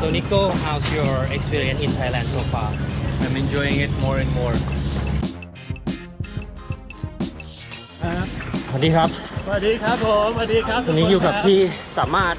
So Nico, how's your experience in Thailand so far? I'm enjoying it more and more. สวัสดีครับ สวัสดีครับผมสวัสดีครับ วันนี้อยู่กับพี่สามารถ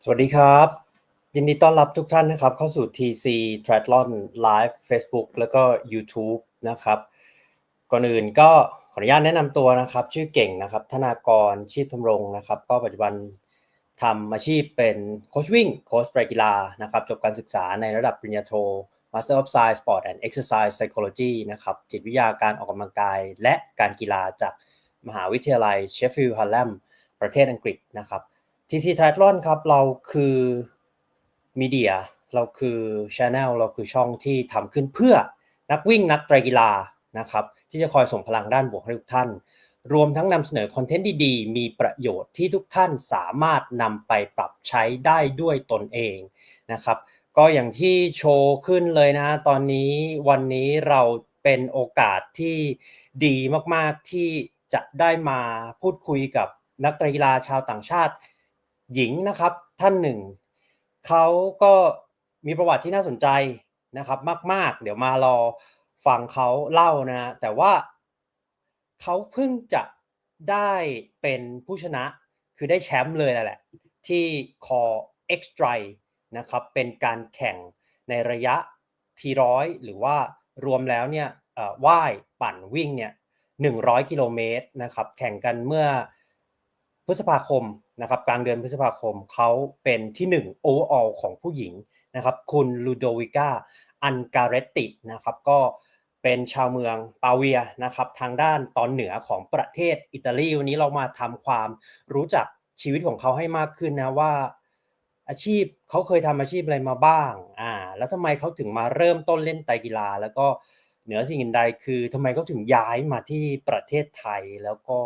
สวัสดีครับยินดีต้อนรับทุกท่านนะครับเข้าสู่ TC Triathlon Live Facebook แล้วก็ YouTube นะครับก่อนอื่นก็ขออนุญาตแนะนำตัวนะครับชื่อเก่งนะครับธนากรชีพธำรงนะครับก็ปัจจุบันทำอาชีพเป็นโค้ชวิ่งโค้ชไตรกีฬานะครับจบการศึกษาในระดับปริญญาโท Master of Science Sport and Exercise Psychology นะครับจิตวิทยาการออกกำลังกายและการกีฬาจากมหาวิทยาลัยเชฟฟิลด์ฮัลแลมประเทศอังกฤษนะครับTC Triathlon ครับเราคือมีเดียเราคือ Channel เราคือช่องที่ทำขึ้นเพื่อนักวิ่งนักไตรกีฬานะครับที่จะคอยส่งพลังด้านบวกให้ทุกท่านรวมทั้งนำเสนอคอนเทนต์ดีๆมีประโยชน์ที่ทุกท่านสามารถนำไปปรับใช้ได้ด้วยตนเองนะครับก็อย่างที่โชว์ขึ้นเลยนะตอนนี้วันนี้เราเป็นโอกาสที่ดีมากๆที่จะได้มาพูดคุยกับนักไตรกีฬาชาวต่างชาติหญิงนะครับท่านหนึ่งเขาก็มีประวัติที่น่าสนใจนะครับมากๆเดี๋ยวมารอฟังเขาเล่านะแต่ว่าเขาเพิ่งจะได้เป็นผู้ชนะคือได้แชมป์เลยแหละที่ Core X-Tri นะครับเป็นการแข่งในระยะT100หรือว่ารวมแล้วเนี่ยว่ายปั่นวิ่งเนี่ย100กิโลเมตรนะครับแข่งกันเมื่อพฤษภาคมนะครับกลางเดือนพฤษภาคมเขาเป็นที่1 overall ของผู้หญิงนะครับคุณลูโดวิก้าอันการ์ตินะครับก็เป็นชาวเมืองปาเวียนะครับทางด้านตอนเหนือของประเทศอิตาลีวันนี้เรามาทำความรู้จักชีวิตของเขาให้มากขึ้นนะว่าอาชีพเขาเคยทำอาชีพอะไรมาบ้างแล้วทำไมเขาถึงมาเริ่มต้นเล่นไตรกีฬาแล้วก็เหนือสิ่งอื่นใดคือทำไมเขาถึงย้ายมาที่ประเทศไทยแล้วก็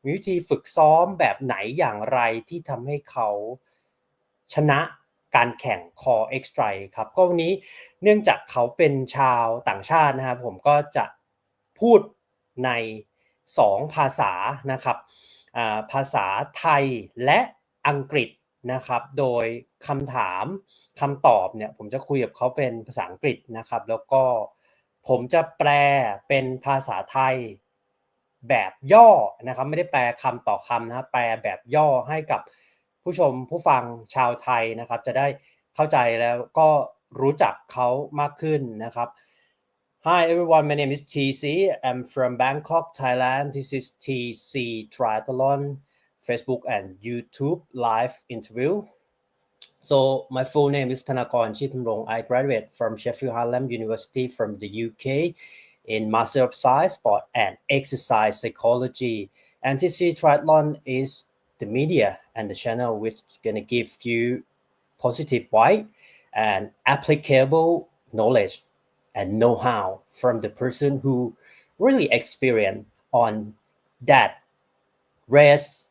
มีวิธีฝึกซ้อมแบบไหนอย่างไรที่ทำให้เขาชนะการแข่ง Core X Drive ครับก็วันนี้เนื่องจากเขาเป็นชาวต่างชาตินะครับผมก็จะพูดใน2ภาษานะครับภาษาไทยและอังกฤษนะครับโดยคำถามคำตอบเนี่ยผมจะคุยกับเขาเป็นภาษาอังกฤษนะครับแล้วก็ผมจะแปลเป็นภาษาไทยแบบย่อนะครับไม่ได้แปลคำต่อคำนะครับแปลแบบย่อให้กับผู้ชมผู้ฟังชาวไทยนะครับจะได้เข้าใจแล้วก็รู้จักเขามากขึ้นนะครับ Hi everyone, my name is TC. I'm from Bangkok, Thailand. This is TC Triathlon Facebook and YouTube live interview. So my full name is Thanakon Chithamrong. I graduated from Sheffield Hallam University from the UK in Master of Science, Sport and Exercise Psychology. And TC Triathlon is the media and the channel which is going to give you positive vibe and applicable knowledge and know-how from the person who really experienced on that race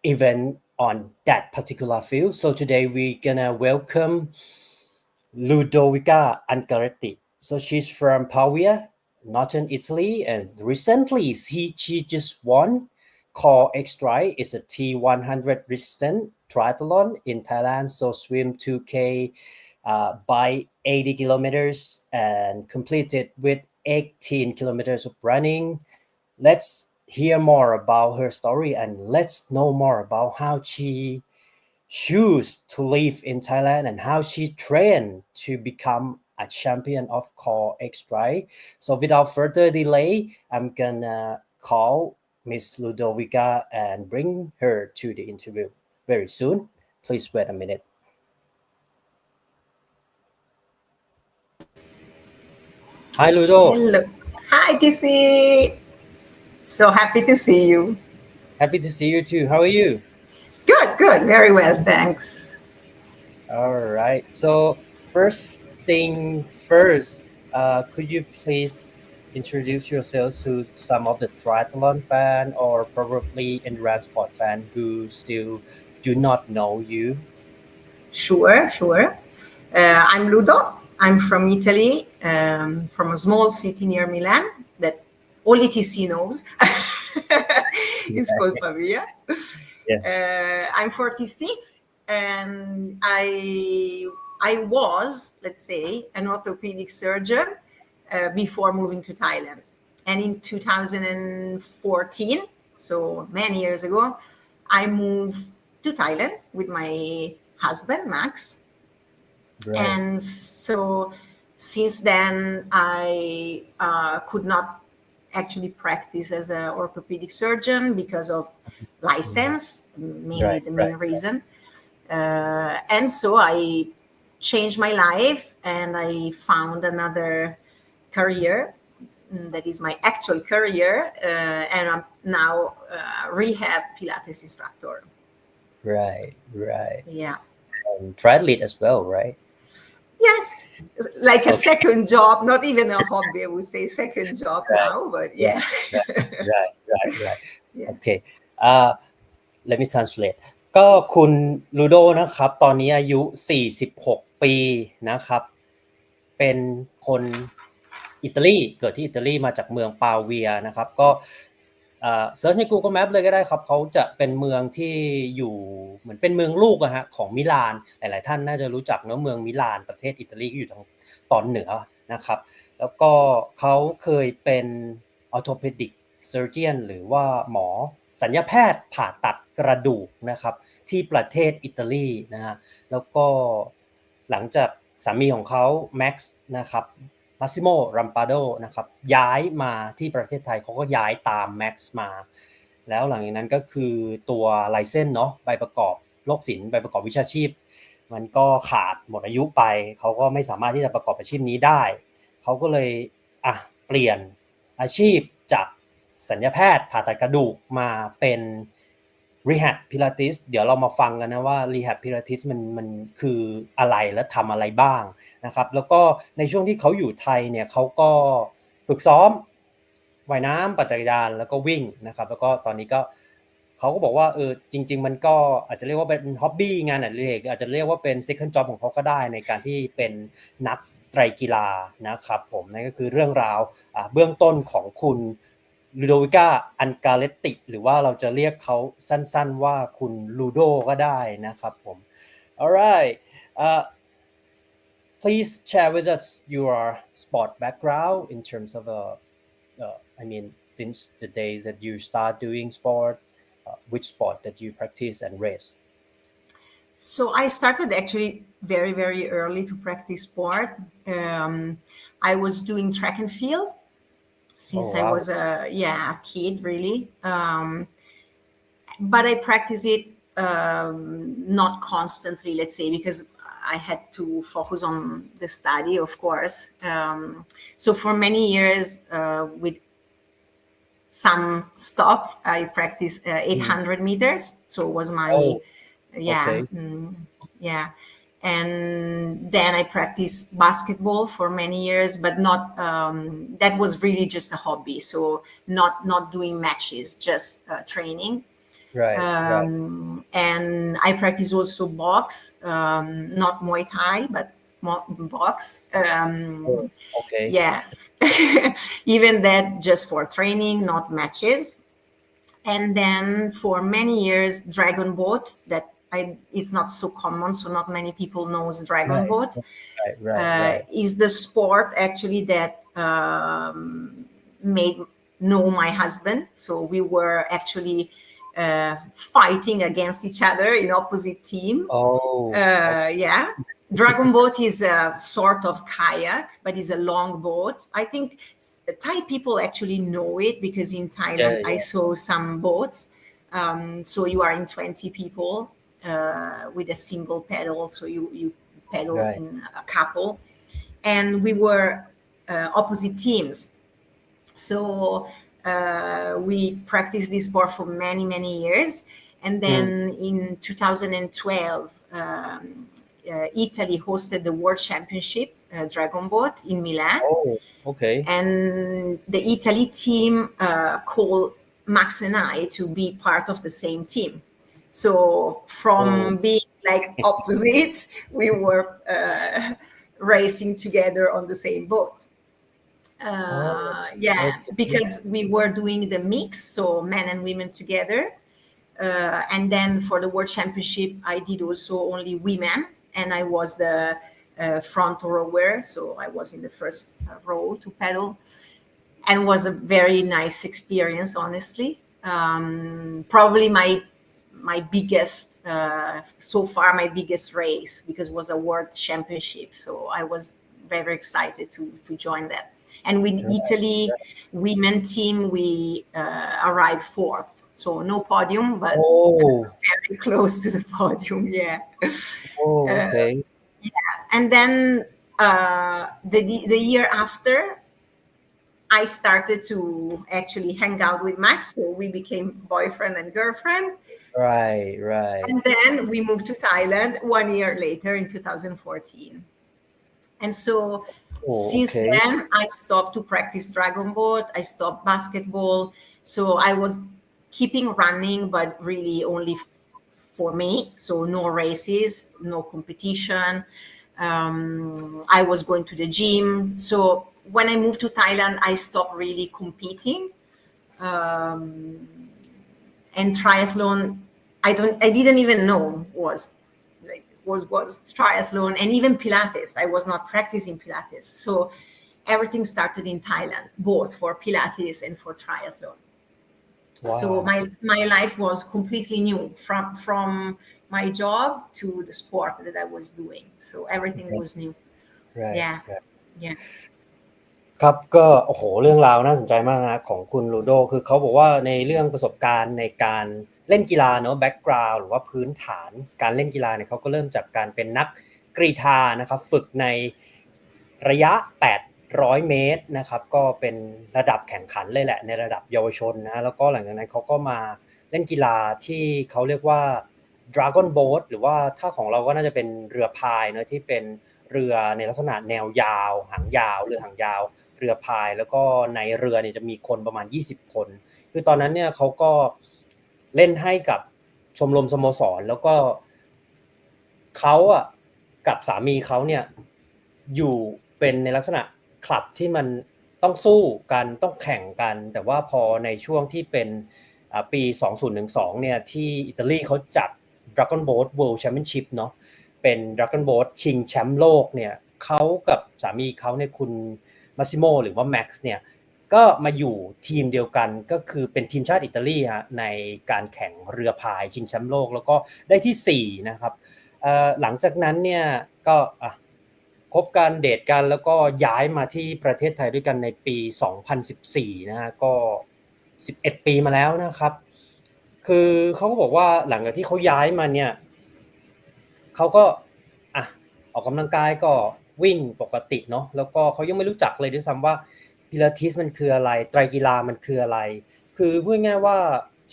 event on that particular field. So today we're gonna welcome Ludovica Ungaretti. So she's from Pavia, northern Italy, and recently she just won Core X Drive. It's a T100 distance triathlon in Thailand. So swim 2K by 80 kilometers and completed with 18 kilometers of running. Let's hear more about her story and let's know more about how she choose to live in Thailand and how she trained to become a champion of Core X Drive. So without further delay, I'm gonna call Miss Ludovica and bring her to the interview very soon. Please wait a minute. Hi Ludo. Hello. Hi, TC. So happy to see you. Happy to see you too. How are you? Good, good. Very well, thanks. All right. So first thing first, could you please introduce yourself to some of the triathlon fan or probably endurance sport fan who still do not know you? Sure, sure. I'm Ludo. I'm from Italy, from a small city near Milan that only TC knows. It's called Pavia. Yeah. I'm 46, and I was, let's say, an orthopedic surgeon before moving to Thailand. And in 2014, so many years ago, I moved to Thailand with my husband, Max. Right. And so since then, I could not actually practice as an orthopedic surgeon because of license, mainly the main reason. And so I changed my life and I found another career that is my actual career, and I'm now Rehab Pilates instructor. Right. Yeah. And triathlete as well, right? Yes, like a second job, not even a hobby. I would say second job now, but yeah. Right. Yeah. Okay. Let me translate. ก็คุณลูโดนะครับตอนนี้อายุ46ปีนะครับเป็นคนอิตาลีเกิดที่อิตาลีมาจากเมืองปาเวียนะครับก็เซิร์ชใน Google Map เลยก็ได้ครับเขาจะเป็นเมืองที่อยู่เหมือนเป็นเมืองลูกอะฮะของมิลานหลายๆท่านน่าจะรู้จักเนาะเมืองมิลานประเทศอิตาลีก็อยู่ทางตอนเหนือนะครับแล้วก็เขาเคยเป็น orthopedic surgeon หรือว่าหมอศัลยแพทย์ผ่าตัดกระดูกนะครับที่ประเทศอิตาลีนะฮะแล้วก็หลังจากสามีของเขาแม็กซ์นะครับมาซิโมรัมปาโดนะครับย้ายมาที่ประเทศไทยเขาก็ย้ายตามแม็กซ์มาแล้วหลังจากนั้นก็คือตัวไลเซนส์เนาะใบประกอบโรคศิลป์ใบประกอบวิชาชีพมันก็ขาดหมดอายุไปเขาก็ไม่สามารถที่จะประกอบอาชีพนี้ได้เขาก็เลยเปลี่ยนอาชีพจากศัลยแพทย์ผ่าตัดกระดูกมาเป็น Rehab Pilates เดี๋ยวเรามาฟังกันนะว่า Rehab Pilates มันคืออะไรและทำอะไรบ้างนะครับแล้วก็ในช่วงที่เขาอยู่ไทยเนี่ยเขาก็ฝึกซ้อมว่ายน้ำปั่นจักรยานแล้วก็วิ่งนะครับแล้วก็ตอนนี้ก็ เขาก็บอกว่าจริงๆมันก็อาจจะเรียกว่าเป็นฮ็อบบี้งานอดิเรกอาจจะเรียกว่าเป็น second job ของเขาก็ได้ในการที่เป็นนักไตรกีฬานะครับผมนั่นก็คือเรื่องราวเบื้องต้นของคุณลูโดวิก้าอันกาเลตติหรือว่าเราจะเรียกเขาสั้นๆว่าคุณลูโดก็ได้นะครับผม alright please share with us your sport background in terms of I mean since the day that you start doing sport which sport that you practice and race So I started actually very, very early to practice sport. I was doing track and field since I was a kid, really. But I practice it not constantly, let's say, because I had to focus on the study, of course. So for many years, with some stop, I practiced 800 meters. So it was my and then I practiced basketball for many years, but not that was really just a hobby, so not doing matches, just training. Right. And I practice also box, not Muay Thai, but box. Even that just for training, not matches. And then for many years, dragon boat. That it's not so common, so not many people knows dragon boat. Is the sport actually that made know my husband. So we were actually fighting against each other in opposite team. Dragon boat is a sort of kayak, but it's a long boat. I think Thai people actually know it because in Thailand I saw some boats. So you are in 20 people with a single pedal. So you pedal in a couple. And we were opposite teams. So we practiced this sport for many, many years. And then in 2012, Italy hosted the World Championship Dragon Boat in Milan. And the Italy team called Max and I to be part of the same team. So from being like opposites, we were racing together on the same boat. Because we were doing the mix, so men and women together. And then for the World Championship, I did also only women, and I was the front rower, so I was in the first row to pedal, and was a very nice experience, honestly. Probably my biggest so far, my biggest race, because it was a World Championship, so I was very excited to join that. And with Italy women team, we arrived fourth. So no podium, but very close to the podium. And then the year after, I started to actually hang out with Max. So we became boyfriend and girlfriend. Right. And then we moved to Thailand 1 year later in 2014. And so since then, I stopped to practice dragon boat. I stopped basketball. So I was keeping running, but really only for me. So no races, no competition. I was going to the gym. So when I moved to Thailand, I stopped really competing. And triathlon, I didn't even know was triathlon, and even Pilates. I was not practicing Pilates. So everything started in Thailand, both for Pilates and for triathlon. So my life was completely new from my job to the sport that I was doing. So everything was new. Yeah. ครับก็โอ้โหเรื่องราวน่าสนใจมากนะของคุณลูโดคือเขาบอกว่าในเรื่องประสบการณ์ในการเล่นกีฬาเนาะแบ็กกราวด์หรือว่าพื้นฐานการเล่นกีฬาเนี่ยเขาก็เริ่มจากการเป็นนักกรีฑานะครับฝึกในระยะ800เมตรนะครับก็เป็นระดับแข่งขันเลยแหละในระดับเยาวชนนะแล้วก็หลังจากนั้นเขาก็มาเล่นกีฬาที่เขาเรียกว่า Dragon Boat หรือว่าถ้าของเราก็น่าจะเป็นเรือพายเนาะที่เป็นเรือในลักษณะแนวยาวหางยาวเรือหางยาวเรือพายแล้วก็ในเรือเนี่ยจะมีคนประมาณ20คนคือตอนนั้นเนี่ยเขาก็ เล่นให้กับชมรมสโมสรแล้วก็เขาอ่ะกับสามีเขาเนี่ยอยู่เป็นในลักษณะคลับที่มันต้องสู้กันต้องแข่งกันแต่ว่าพอในช่วงที่เป็นปี2012เนี่ยที่อิตาลีเขาจัด Dragon Boat World Championship เนาะเป็น Dragon Boat ชิงแชมป์โลกเนี่ยเขากับสามีเขาเนี่ยคุณมาซิโมหรือว่าแม็กซ์เนี่ยก็มาอยู่ทีมเดียวกันก็คือเป็นทีมชาติอิตาลีฮะในการแข่งเรือพายชิงแชมป์โลกแล้วก็ได้ที่4นะครับหลังจากนั้นเนี่ยก็คบกันเดทกันแล้วก็ย้ายมาที่ประเทศไทยด้วยกันในปี2014นะฮะก็11ปีมาแล้วนะครับคือเขาก็บอกว่าหลังจากที่เขาย้ายมาเนี่ยเขาก็ออกกำลังกายก็วิ่งปกติเนาะแล้วก็เขายังไม่รู้จักเลยด้วยซ้ำว่าพิลาทิสมันคืออะไรไตรกีฬามันคืออะไรคือพูดง่ายๆว่า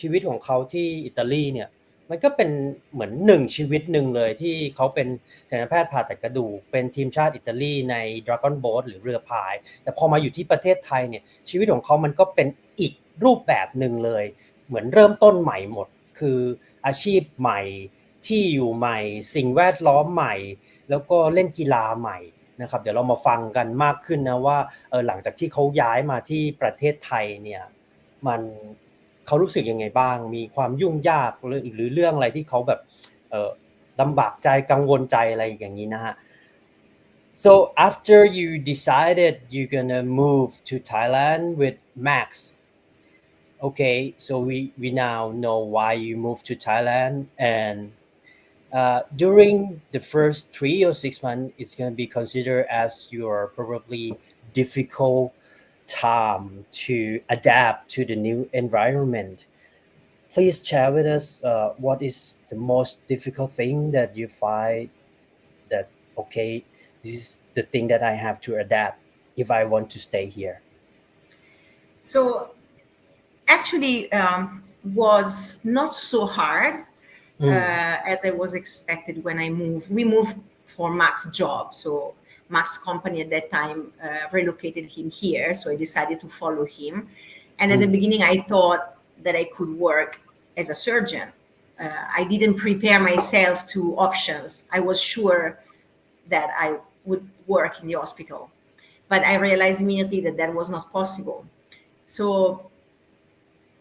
ชีวิตของเขาที่อิตาลีเนี่ยมันก็เป็นเหมือน1ชีวิตหนึ่งเลยที่เขาเป็นศัลยแพทย์ผ่าตัดกระดูกเป็นทีมชาติอิตาลีใน Dragon Boat หรือเรือพายแต่พอมาอยู่ที่ประเทศไทยเนี่ยชีวิตของเขามันก็เป็นอีกรูปแบบหนึ่งเลยเหมือนเริ่มต้นใหม่หมดคืออาชีพใหม่ที่อยู่ใหม่สิ่งแวดล้อมใหม่แล้วก็เล่นกีฬาใหม่นะครับเดี๋ยวเรามาฟังกันมากขึ้นนะว่าหลังจากที่เขาย้ายมาที่ประเทศไทยเนี่ยเขารู้สึกยังไงบ้างมีความยุ่งยากหรือเรื่องอะไรที่เขาแบบลำบากใจกังวลใจอะไรอย่างนี้นะฮะ So after you decided you're gonna move to Thailand with Max, okay, so we now know why you moved to Thailand and during the first 3 or 6 months, it's going to be considered as your probably difficult time to adapt to the new environment. Please share with us what is the most difficult thing that you find that, okay, this is the thing that I have to adapt if I want to stay here. So actually was not so hard as I was expected when I moved. We moved for Max's job. So Max's company at that time relocated him here. So I decided to follow him. And at the beginning, I thought that I could work as a surgeon. I didn't prepare myself to options. I was sure that I would work in the hospital. But I realized immediately that that was not possible. So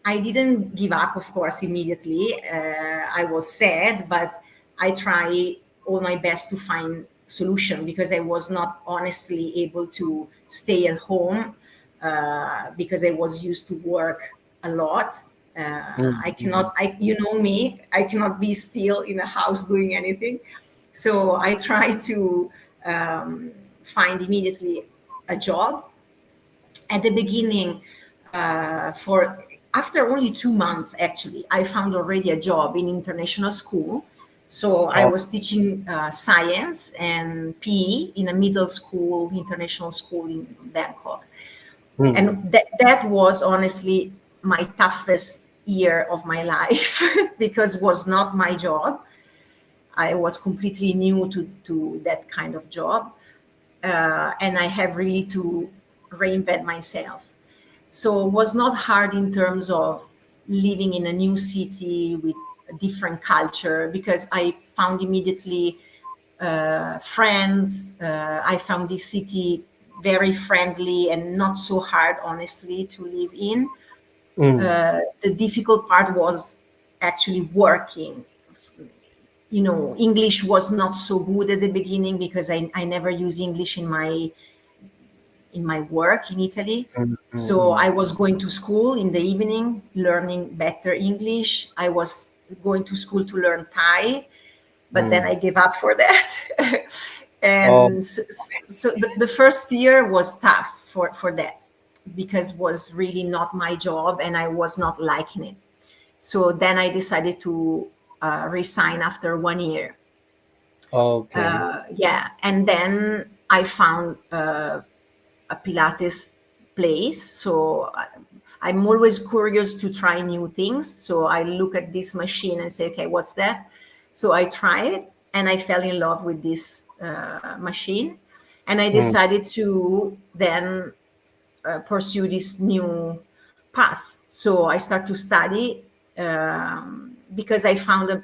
I didn't give up, of course, immediately. I was sad, but I tried all my best to find solution because I was not honestly able to stay at home because I was used to work a lot. You know me, I cannot be still in a house doing anything. So I tried to find immediately a job. At the beginning, after only 2 months, actually, I found already a job in international school. So I was teaching science and PE in a middle school, international school in Bangkok. And that was honestly my toughest year of my life because it was not my job. I was completely new to that kind of job. And I have really to reinvent myself. So it was not hard in terms of living in a new city with a different culture because I found immediately friends. I found this city very friendly and not so hard, honestly, to live in. The difficult part was actually working. You know, English was not so good at the beginning because I never use English in my work in Italy. So I was going to school in the evening, learning better English. I was going to school to learn Thai, but then I gave up for that. And so the first year was tough for that because it was really not my job and I was not liking it. So then I decided to resign after 1 year. Okay. And then I found a Pilates place. So I'm always curious to try new things. So I look at this machine and say, okay, what's that? So I tried it and I fell in love with this machine. And I decided to then pursue this new path. So I start to study because I found a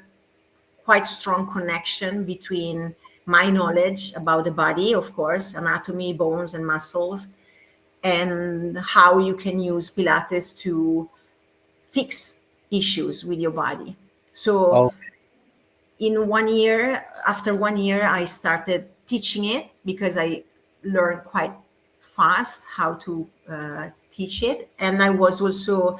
quite strong connection between my knowledge about the body, of course, anatomy, bones, and muscles, and how you can use Pilates to fix issues with your body. So Oh, in 1 year, after 1 year, I started teaching it because I learned quite fast how to teach it. And I was also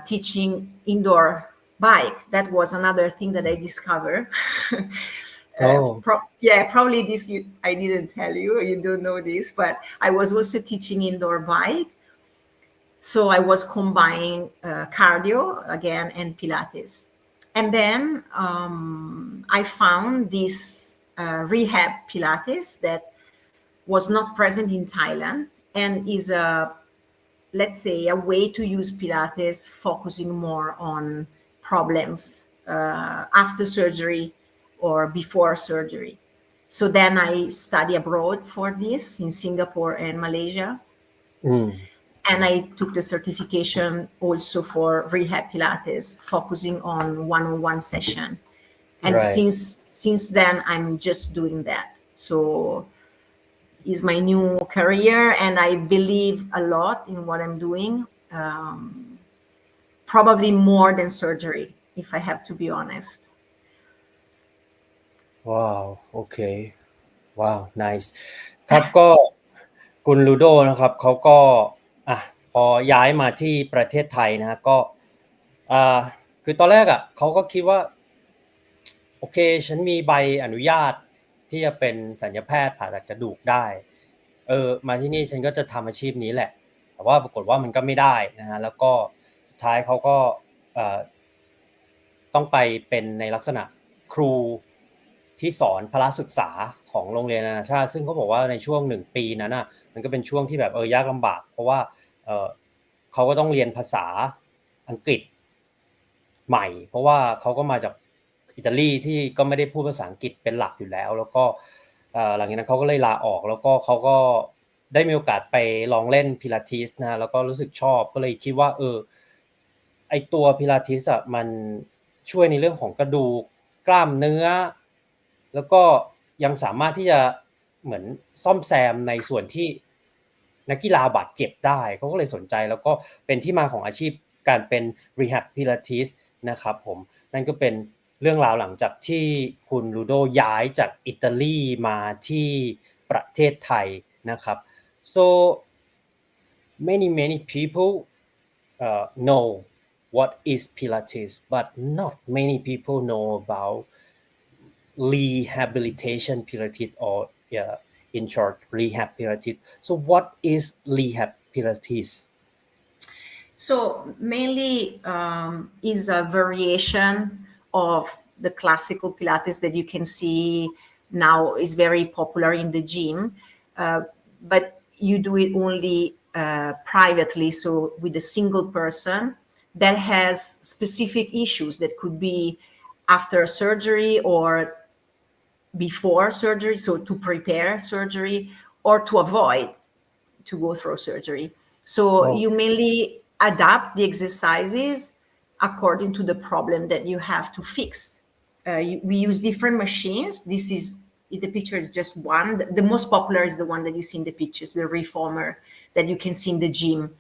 teaching indoor bike. That was another thing that I discovered. oh, Probably this I didn't tell you. You don't know this, but I was also teaching indoor bike. So I was combining cardio again and Pilates. And then I found this rehab Pilates that was not present in Thailand and is let's say, a way to use Pilates focusing more on problems after surgery or before surgery. So then I study abroad for this in Singapore and Malaysia. mm, And I took the certification also for rehab Pilates, focusing on one-on-one session. And right. since then, I'm just doing that. So is my new career, and I believe a lot in what I'm doing. Probably more than surgery, if I have to be honest.ว้าวโอเคว้าว nice ครับก็คุณลูโดนะครับเขาก็อ่ะพอย้ายมาที่ประเทศไทยนะฮะก็อ่าคือตอนแรกอ่ะเขาก็คิดว่าโอเคฉันมีใบอนุญาตที่จะเป็นศัลยแพทย์ผ่าตัดกระดูกได้มาที่นี่ฉันก็จะทำอาชีพนี้แหละแต่ว่าปรากฏว่ามันก็ไม่ได้นะฮะแล้วก็สุดท้ายเขาก็ต้องไปเป็นในลักษณะครูที่สอนพละศึกษาของโรงเรียนนานาชาติซึ่งเขาบอกว่าในช่วง1 ปีนั้นน่ะมันก็เป็นช่วงที่แบบยากลำบากเพราะว่าเขาก็ต้องเรียนภาษาอังกฤษใหม่เพราะว่าเขาก็มาจากอิตาลีที่ก็ไม่ได้พูดภาษาอังกฤษเป็นหลักอยู่แล้วแล้วก็หลังจากนั้นเขาก็เลยลาออกแล้วก็เขาก็ได้มีโอกาสไปลองเล่นพิลาทิสนะแล้วก็รู้สึกชอบก็เลยคิดว่าไอตัวพิลาทิสอ่ะมันช่วยในเรื่องของกระดูกกล้ามเนื้อแล้วก็ยังสามารถที่จะเหมือนซ่อมแซมในส่วนที่นักกีฬาบาดเจ็บได้เขาก็เลยสนใจแล้วก็เป็นที่มาของอาชีพการเป็น Rehab Pilates นะครับผมนั่นก็เป็นเรื่องราวหลังจากที่คุณลูโดย้ายจากอิตาลีมาที่ประเทศไทยนะครับ so many people know what is Pilates but not many people know about rehabilitation Pilates or in short rehab Pilates so what is rehab Pilates So mainly is a variation of the classical Pilates that you can see now is very popular in the gym, but you do it only privately, so with a single person that has specific issues that could be after surgery or before surgery, so to prepare surgery or to avoid to go through surgery. So you mainly adapt the exercises according to the problem that you have to fix. We use different machines. This is, the picture is just one. The most popular is the one that you see in the pictures, the reformer that you can see in the gym,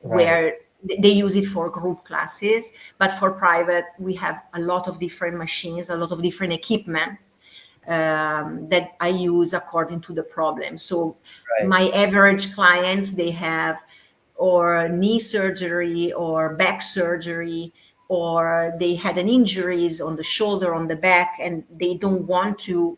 where they use it for group classes. But for private, we have a lot of different machines, a lot of different equipment that I use according to the problem. So my average clients, they have or knee surgery or back surgery, or they had an injuries on the shoulder, on the back, and they don't want to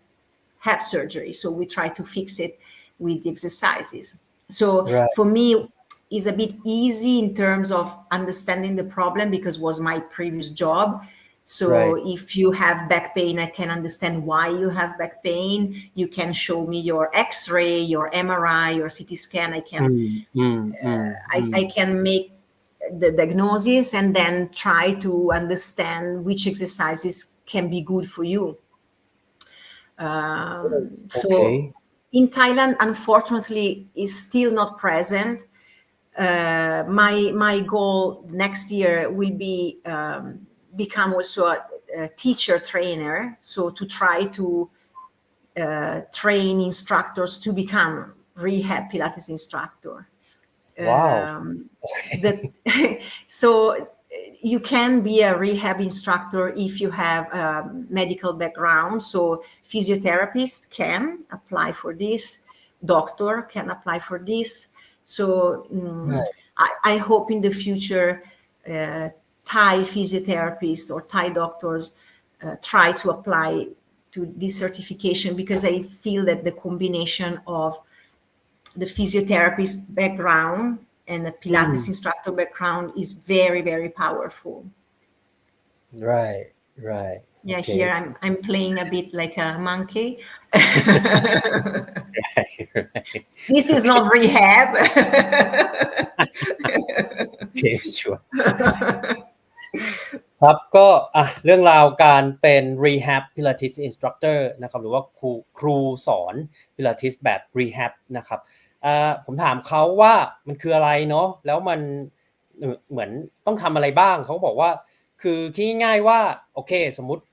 have surgery. So we try to fix it with the exercises. So for me, it's a bit easy in terms of understanding the problem because it was my previous job. So if you have back pain, I can understand why you have back pain. You can show me your X-ray, your MRI, your CT scan. I can I can make the diagnosis and then try to understand which exercises can be good for you. So in Thailand, unfortunately, is still not present. My goal next year will be become also a teacher trainer, so to try to train instructors to become rehab Pilates instructor. Wow. So you can be a rehab instructor if you have a medical background. So physiotherapist can apply for this, doctor can apply for this. So I hope in the future Thai physiotherapists or Thai doctors try to apply to this certification, because I feel that the combination of the physiotherapist background and the Pilates instructor background is very, very powerful. Right. Yeah, Okay. here I'm playing a bit like a monkey. Right. This is not rehab. Okay, sure. ครับก็เรื่องราวการเป็น Rehab Pilates Instructor นะครับหรือว่าครูสอน Pilates แบบ Rehab นะครับผมถามเขาว่ามันคืออะไรเนาะแล้วมันเหมือนต้องทำอะไรบ้างเขาบอกว่าคือคิดง่ายๆว่าโอเคสมมุติ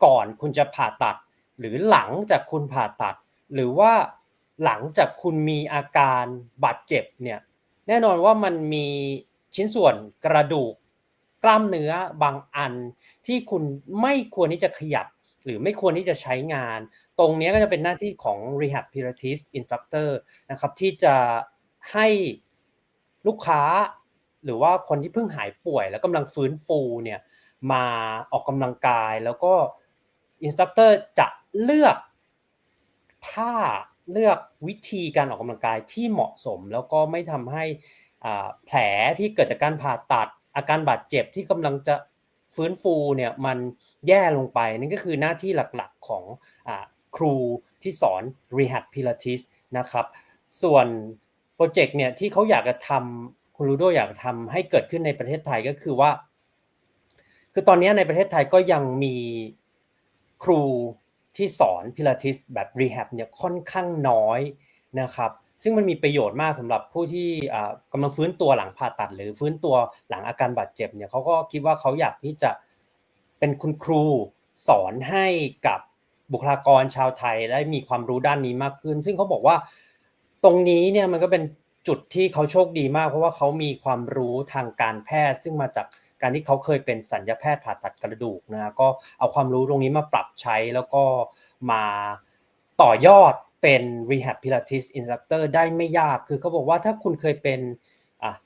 ก่อนคุณจะผ่าตัดหรือหลังจากคุณผ่าตัดหรือว่าหลังจากคุณมีอาการบาดเจ็บเนี่ยแน่นอนว่ามันมีชิ้นส่วนกระดูกกล้ามเนื้อบางอันที่คุณไม่ควรที่จะขยับหรือไม่ควรที่จะใช้งานตรงนี้ก็จะเป็นหน้าที่ของ Rehab Pilates Instructor นะครับที่จะให้ลูกค้าหรือว่าคนที่เพิ่งหายป่วยแล้วกำลังฟื้นฟูเนี่ยมาออกกำลังกายแล้วก็ Instructor จะเลือกท่าเลือกวิธีการออกกำลังกายที่เหมาะสมแล้วก็ไม่ทำให้แผลที่เกิดจากการผ่าตัดอาการบาดเจ็บที่กำลังจะฟื้นฟูเนี่ยมันแย่ลงไปนั่นก็คือหน้าที่หลักๆของครูที่สอน Rehab Pilates นะครับส่วนโปรเจกต์เนี่ยที่เขาอยากจะทำคุณลูโดอยากทำให้เกิดขึ้นในประเทศไทยก็คือว่าคือตอนนี้ในประเทศไทยก็ยังมีครูที่สอน Pilates แบบ Rehab เนี่ยค่อนข้างน้อยนะครับซึ่งมันมีประโยชน์มากสำหรับผู้ที่กำลังฟื้นตัวหลังผ่าตัดหรือฟื้นตัวหลังอาการบาดเจ็บเนี่ยเขาก็คิดว่าเขาอยากที่จะเป็นคุณครูสอนให้กับบุคลากรชาวไทยได้มีความรู้ด้านนี้มากขึ้นซึ่งเขาบอกว่าตรงนี้เนี่ยมันก็เป็นจุดที่เขาโชคดีมากเพราะว่าเขามีความรู้ทางการแพทย์ซึ่งมาจากการที่เขาเคยเป็นศัลยแพทย์ผ่าตัดกระดูกนะก็เอาความรู้ตรงนี้มาปรับใช้แล้วก็มาต่อยอดเป็น Rehab Pilates Instructor ได้ไม่ยากคือเขาบอกว่าถ้าคุณเคยเป็น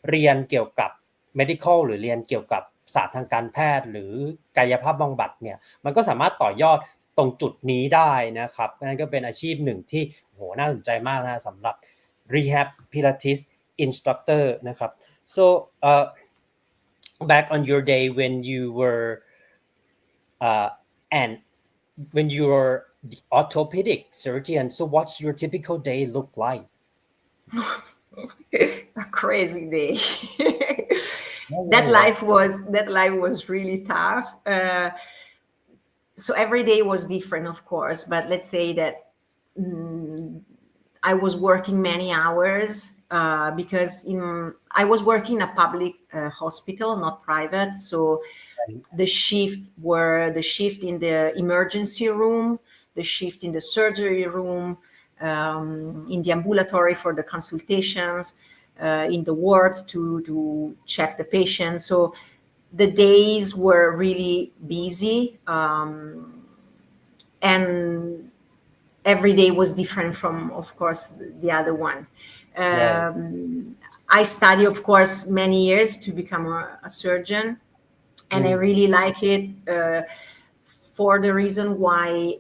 เรียนเกี่ยวกับ medical หรือเรียนเกี่ยวกับศาสตร์ทางการแพทย์หรือกายภาพบำบัดเนี่ยมันก็สามารถต่อยอดตรงจุดนี้ได้นะครับนั่นก็เป็นอาชีพหนึ่งที่โหน่าสนใจมากนะสำหรับ Rehab Pilates Instructor นะครับ so back on your day when you were and when you were the orthopedic surgeon, so what's your typical day look like? A crazy day. That life was really tough. So every day was different, of course, but let's say that I was working many hours because I was working in a public hospital, not private. So the shifts were the shift in the emergency room, the shift in the surgery room, in the ambulatory for the consultations, in the ward to check the patient. So the days were really busy, and every day was different from, of course, the other one. I studied, of course, many years to become a surgeon, and I really like it for the reason why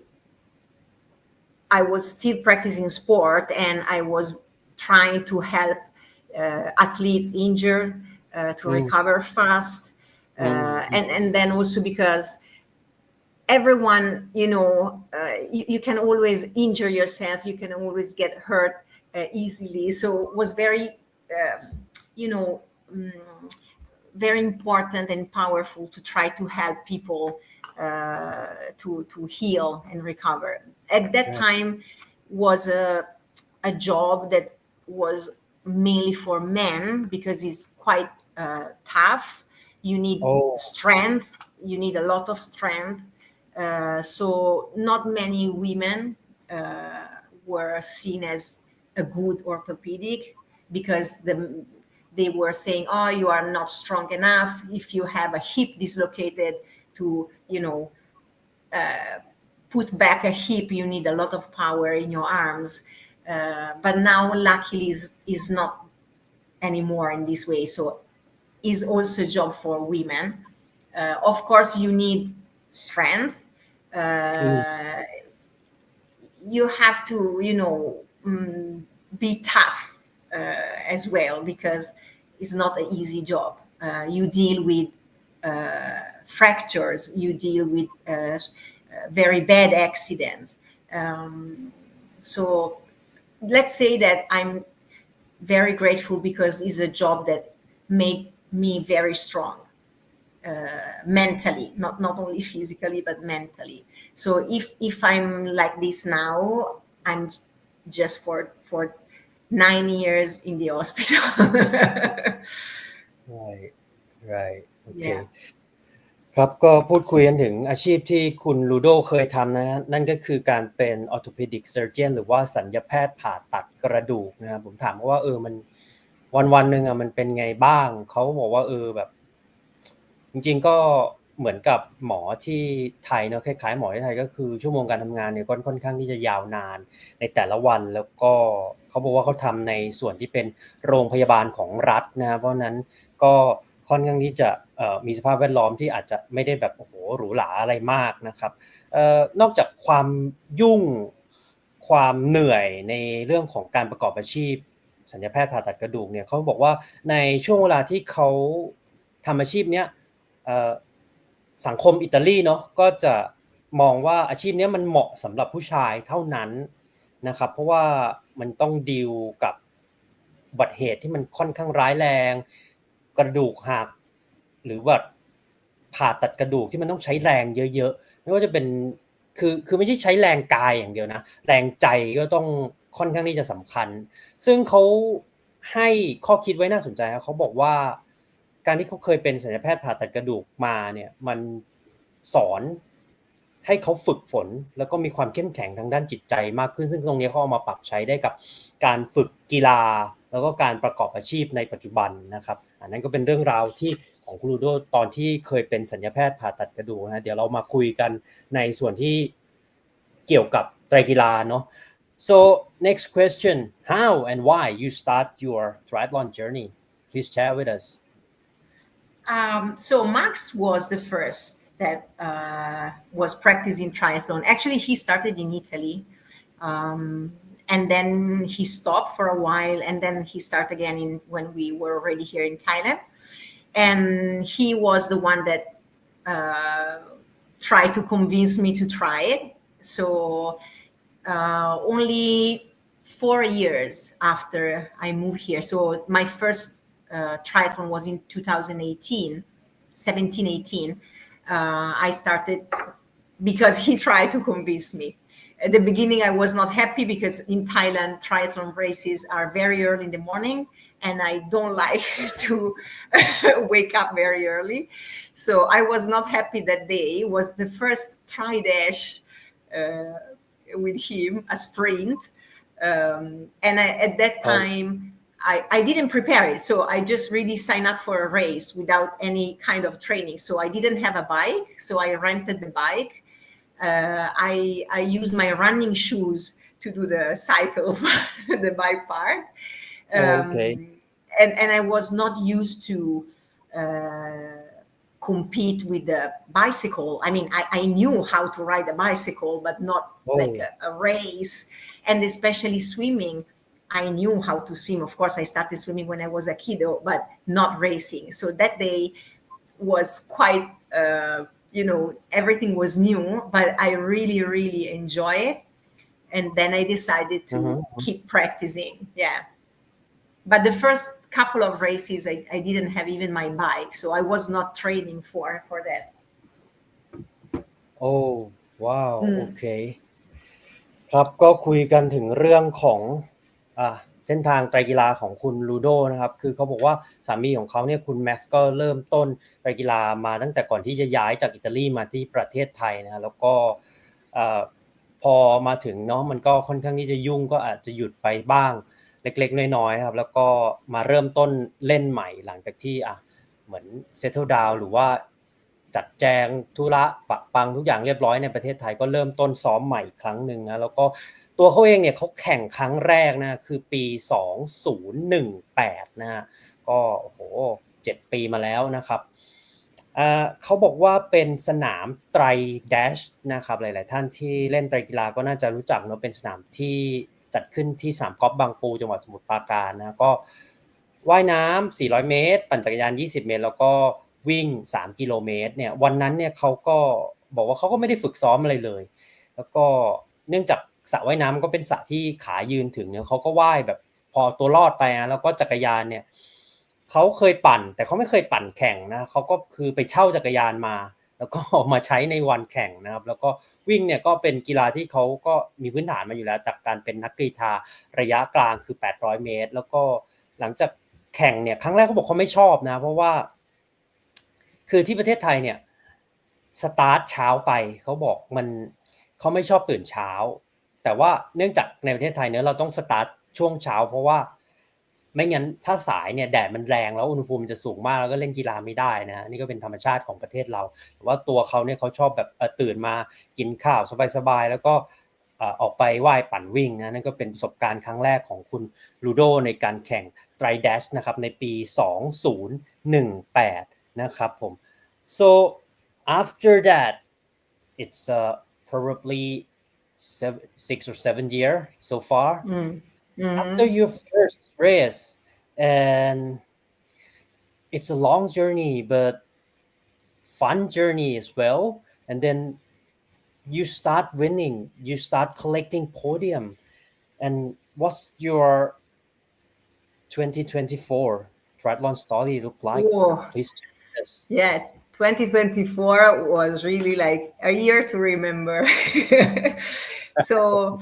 I was still practicing sport and I was trying to help athletes injured to recover fast. And then also because everyone, you can always injure yourself, you can always get hurt easily. So it was very, very important and powerful to try to help people to heal and recover. At that time was a job that was mainly for men because it's quite tough. You need strength. You need a lot of strength. So not many women were seen as a good orthopedic because they were saying, oh, you are not strong enough. If you have a hip dislocated to, put back a hip, you need a lot of power in your arms. But now, luckily, is not anymore in this way. So is also a job for women. Of course, you need strength. You have to, be tough as well because it's not an easy job. You deal with fractures. You deal with very bad accidents. So let's say that I'm very grateful because it's a job that made me very strong mentally, not only physically but mentally. So if I'm like this now, I'm just for 9 years in the hospital. right right โอเค Yeah. ครับก็พูดคุยกันถึงอาชีพที่คุณลูโดเคยทำนะนั่นก็คือการเป็น orthopedic surgeon หรือว่าศัลยแพทย์ผ่าตัดกระดูกนะครับผมถามว่ามันวันหนึ่งมันเป็นไงบ้างเขาบอกว่าแบบจริงๆก็เหมือนกับหมอที่ไทยเนาะคล้ายๆหมอที่ไทยก็คือชั่วโมงการทำงานเนี่ยค่อนข้างที่จะยาวนานในแต่ละวันแล้วก็เขาบอกว่าเขาทำในส่วนที่เป็นโรงพยาบาลของรัฐนะเพราะนั้นก็ค่อนข้างที่จะมีสภาพแวดล้อมที่อาจจะไม่ได้แบบโอ้โหหรูหราอะไรมากนะครับนอกจากความยุ่งความเหนื่อยในเรื่องของการประกอบอาชีพศัลยแพทย์ผ่าตัดกระดูกเนี่ยเขาบอกว่าในช่วงเวลาที่เขาทำอาชีพเนี้ยสังคมอิตาลีเนาะก็จะมองว่าอาชีพนี้มันเหมาะสำหรับผู้ชายเท่านั้นนะครับเพราะว่ามันต้องดีลกับอุบัติเหตุที่มันค่อนข้างร้ายแรงกระดูกหักหรือว่าผ่าตัดกระดูกที่มันต้องใช้แรงเยอะๆไม่ว่าจะเป็นคือไม่ใช่ใช้แรงกายอย่างเดียวนะแรงใจก็ต้องค่อนข้างที่จะสำคัญซึ่งเขาให้ข้อคิดไว้น่าสนใจครับเขาบอกว่าการที่เขาเคยเป็นศัลยแพทย์ผ่าตัดกระดูกมาเนี่ยมันสอนให้เขาฝึกฝนแล้วก็มีความเข้มแข็งทางด้านจิตใจมากขึ้นซึ่งตรงนี้เขาเอามาปรับใช้ได้กับการฝึกกีฬาแล้วก็การประกอบอาชีพในปัจจุบันนะครับอันนั้นก็เป็นเรื่องราวที่ของคุณลูโดตอนที่เคยเป็นศัลยแพทย์ผ่าตัดกระดูกนะเดี๋ยวเรามาคุยกันในส่วนที่เกี่ยวกับไตรกีฬาเนาะ So next question, how and why you start your triathlon journey? Please share with us. So Max was the first that was practicing triathlon. Actually, he started in Italy, and then he stopped for a while, and then he started again when we were already here in Thailand. And he was the one that tried to convince me to try it. So only 4 years after I moved here. So my first triathlon was in 2018. I started because he tried to convince me. At the beginning, I was not happy because in Thailand, triathlon races are very early in the morning, and I don't like to wake up very early. So I was not happy that day. It was the first tri-dash with him, a sprint. And at that time, I didn't prepare it. So I just really signed up for a race without any kind of training. So I didn't have a bike. So I rented the bike. I used my running shoes to do the cycle, the bike part. Okay. And I was not used to compete with the bicycle. I mean, I knew how to ride a bicycle, but not like a race. And especially swimming, I knew how to swim. Of course, I started swimming when I was a kiddo, but not racing. So that day was quite, everything was new, but I really, really enjoy it. And then I decided to keep practicing. Yeah. But the first couple of races, I didn't have even my bike. So I was not training for that. Oh, wow. Okay. ครับก็คุยกันถึงเรื่องของ เส้นทางไตรกีฬาของคุณลูโดนะครับคือเขาบอกว่าสามีของเขาเนี่ยคุณแม็กซ์ก็เริ่มต้นไตรกีฬามาตั้งแต่ก่อนที่จะย้ายจากอิตาลีมาที่ประเทศไทยนะแล้วก็พอมาถึงเนาะมันก็ค่อนข้างที่จะยุ่งก็อาจจะหยุดไปบ้างเล็กๆน้อยๆครับแล้วก็มาเริ่มต้นเล่นใหม่หลังจากที่เหมือน settle down หรือว่าจัดแจงธุระปะปังทุกอย่างเรียบร้อยในประเทศไทยก็เริ่มต้นซ้อมใหม่อีกครั้งหนึ่งนะแล้วก็ตัวเขาเองเนี่ยเขาแข่งครั้งแรกนะคือปี2018นะฮะก็โอ้โห7ปีมาแล้วนะครับเขาบอกว่าเป็นสนามไตรแดชนะครับหลายๆท่านที่เล่นไตรกีฬาก็น่าจะรู้จักเนาะเป็นสนามที่จัดขึ้นที่สนามกอล์ฟบางปูจังหวัดสมุทรปราการนะก็ว่ายน้ำ400เมตรปั่นจักรยาน20เมตรแล้วก็วิ่ง3กิโลเมตรเนี่ยวันนั้นเนี่ยเขาก็บอกว่าเขาก็ไม่ได้ฝึกซ้อมอะไรเลยแล้วก็เนื่องจากสระว่ายน้ำก็เป็นสระที่ขายืนถึงเนี่ยเขาก็ว่ายแบบพอตัวรอดไปนะแล้วก็จักรยานเนี่ยเขาเคยปั่นแต่เขาไม่เคยปั่นแข่งนะเขาก็คือไปเช่าจักรยานมาแล้วก็ออกมาใช้ในวันแข่งนะครับแล้วก็วิ่งเนี่ยก็เป็นกีฬาที่เขาก็มีพื้นฐานมาอยู่แล้วจากการเป็นนักกรีฑาระยะกลางคือ800เมตรแล้วก็หลังจากแข่งเนี่ยครั้งแรกเขาบอกเขาไม่ชอบนะเพราะว่าคือที่ประเทศไทยเนี่ยสตาร์ทเช้าไปเขาบอกเขาไม่ชอบตื่นเช้าแต่ว่าเนื่องจากในประเทศไทยเนี่ยเราต้องสตาร์ทช่วงเช้าเพราะว่าไม่งั้นถ้าสายเนี่ยแดดมันแรงแล้วอุณหภูมิจะสูงมากแล้วก็เล่นกีฬาไม่ได้นะนี่ก็เป็นธรรมชาติของประเทศเราแต่ว่าตัวเขาเนี่ยเขาชอบแบบตื่นมากินข้าวสบายๆแล้วก็ออกไปว่ายปั่นวิ่งนะนั่นก็เป็นประสบการณ์ครั้งแรกของคุณลูโดในการแข่งไตรแดชนะครับในปี2018นะครับผม so after that it's probably 6 or 7 years so far after your first race and it's a long journey but fun journey as well and then you start winning you start collecting podium and what's your 2024 triathlon story look like Whoa. please share this. Yeah, 2024 was really like a year to remember. So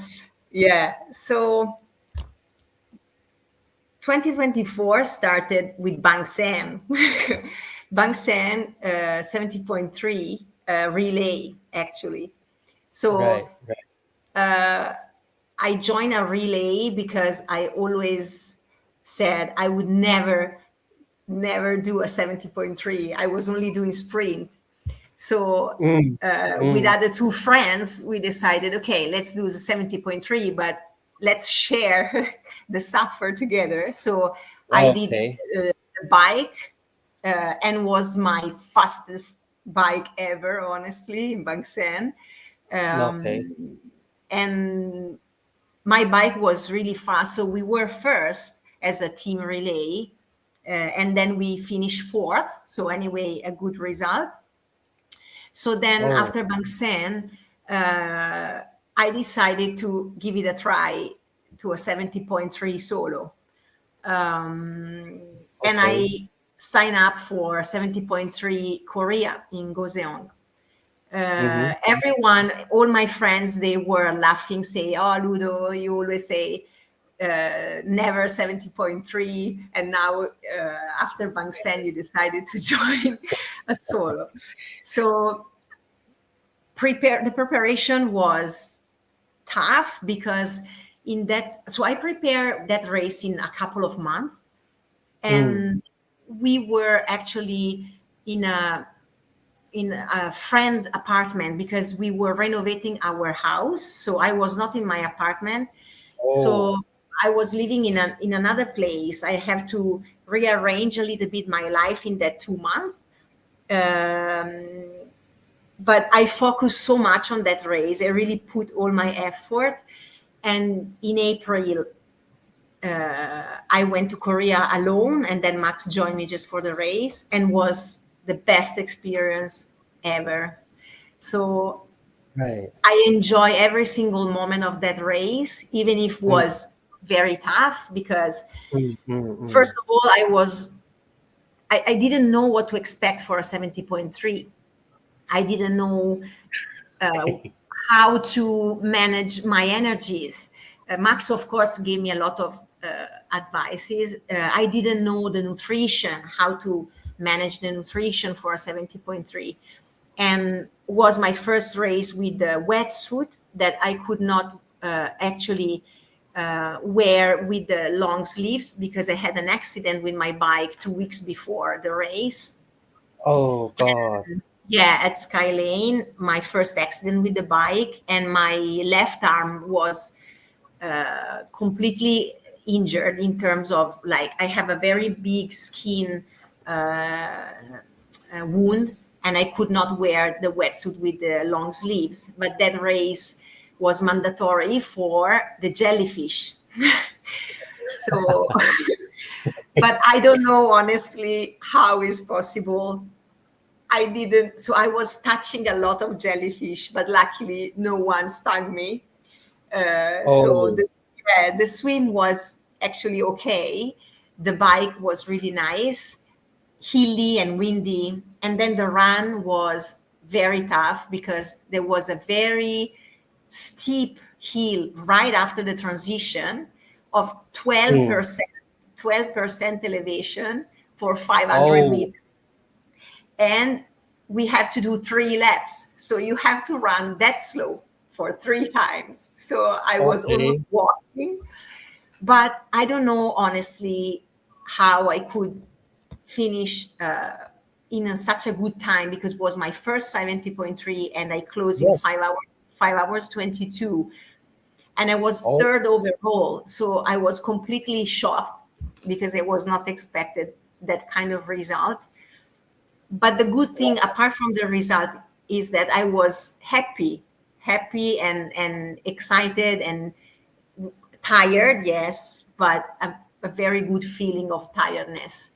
2024 started with Bangsan. Bangsan 70.3 relay, actually. So Right. I joined a relay because I always said I would never do a 70.3. I was only doing sprint. So with other two friends, we decided, okay, let's do the 70.3, but let's share the suffer together. So I did the bike and was my fastest bike ever, honestly, in Bangsan. And my bike was really fast. So we were first as a team relay. And then we finished fourth. So anyway, a good result. So then after Bangsan, I decided to give it a try to a 70.3 solo. And I signed up for 70.3 Korea in Goseong. Everyone, all my friends, they were laughing, say, "Oh, Ludo, you always say never 70.3, and now after Bangsan you decided to join a solo." So the preparation was tough because I prepared that race in a couple of months, and we were actually in a friend apartment because we were renovating our house. So I was not in my apartment. So I was living in another place. I have to rearrange a little bit my life in that 2 months. But I focused so much on that race. I really put all my effort. And in April, I went to Korea alone, and then Max joined me just for the race, and was the best experience ever. So I enjoy every single moment of that race, even if it was very tough, because first of all, I didn't know what to expect for a 70.3. I didn't know how to manage my energies. Max, of course, gave me a lot of advices. I didn't know the nutrition, how to manage the nutrition for a 70.3, and was my first race with the wetsuit that I could not actually wear with the long sleeves because I had an accident with my bike 2 weeks before the race. Oh God. Yeah, at Sky Lane, my first accident with the bike, and my left arm was completely injured in terms of, like, I have a very big skin wound, and I could not wear the wetsuit with the long sleeves. But that race was mandatory for the jellyfish. So, but I don't know honestly how is possible. I didn't, so I was touching a lot of jellyfish, but luckily no one stung me. So Oh. the swim was actually okay. The bike was really nice, hilly and windy. And then the run was very tough because there was a very steep hill right after the transition of 12% elevation for 500 Oh. meters. And we have to do 3 laps. So you have to run that slope for 3 times. So I was Okay. almost walking. But I don't know, honestly, how I could finish in such a good time, because it was my first 70.3 and I closed in Yes. 5 hours 22. And I was Oh. third overall. So I was completely shocked because I was not expected that kind of result. But the good thing, apart from the result, is that I was happy and excited and tired, yes, but a very good feeling of tiredness.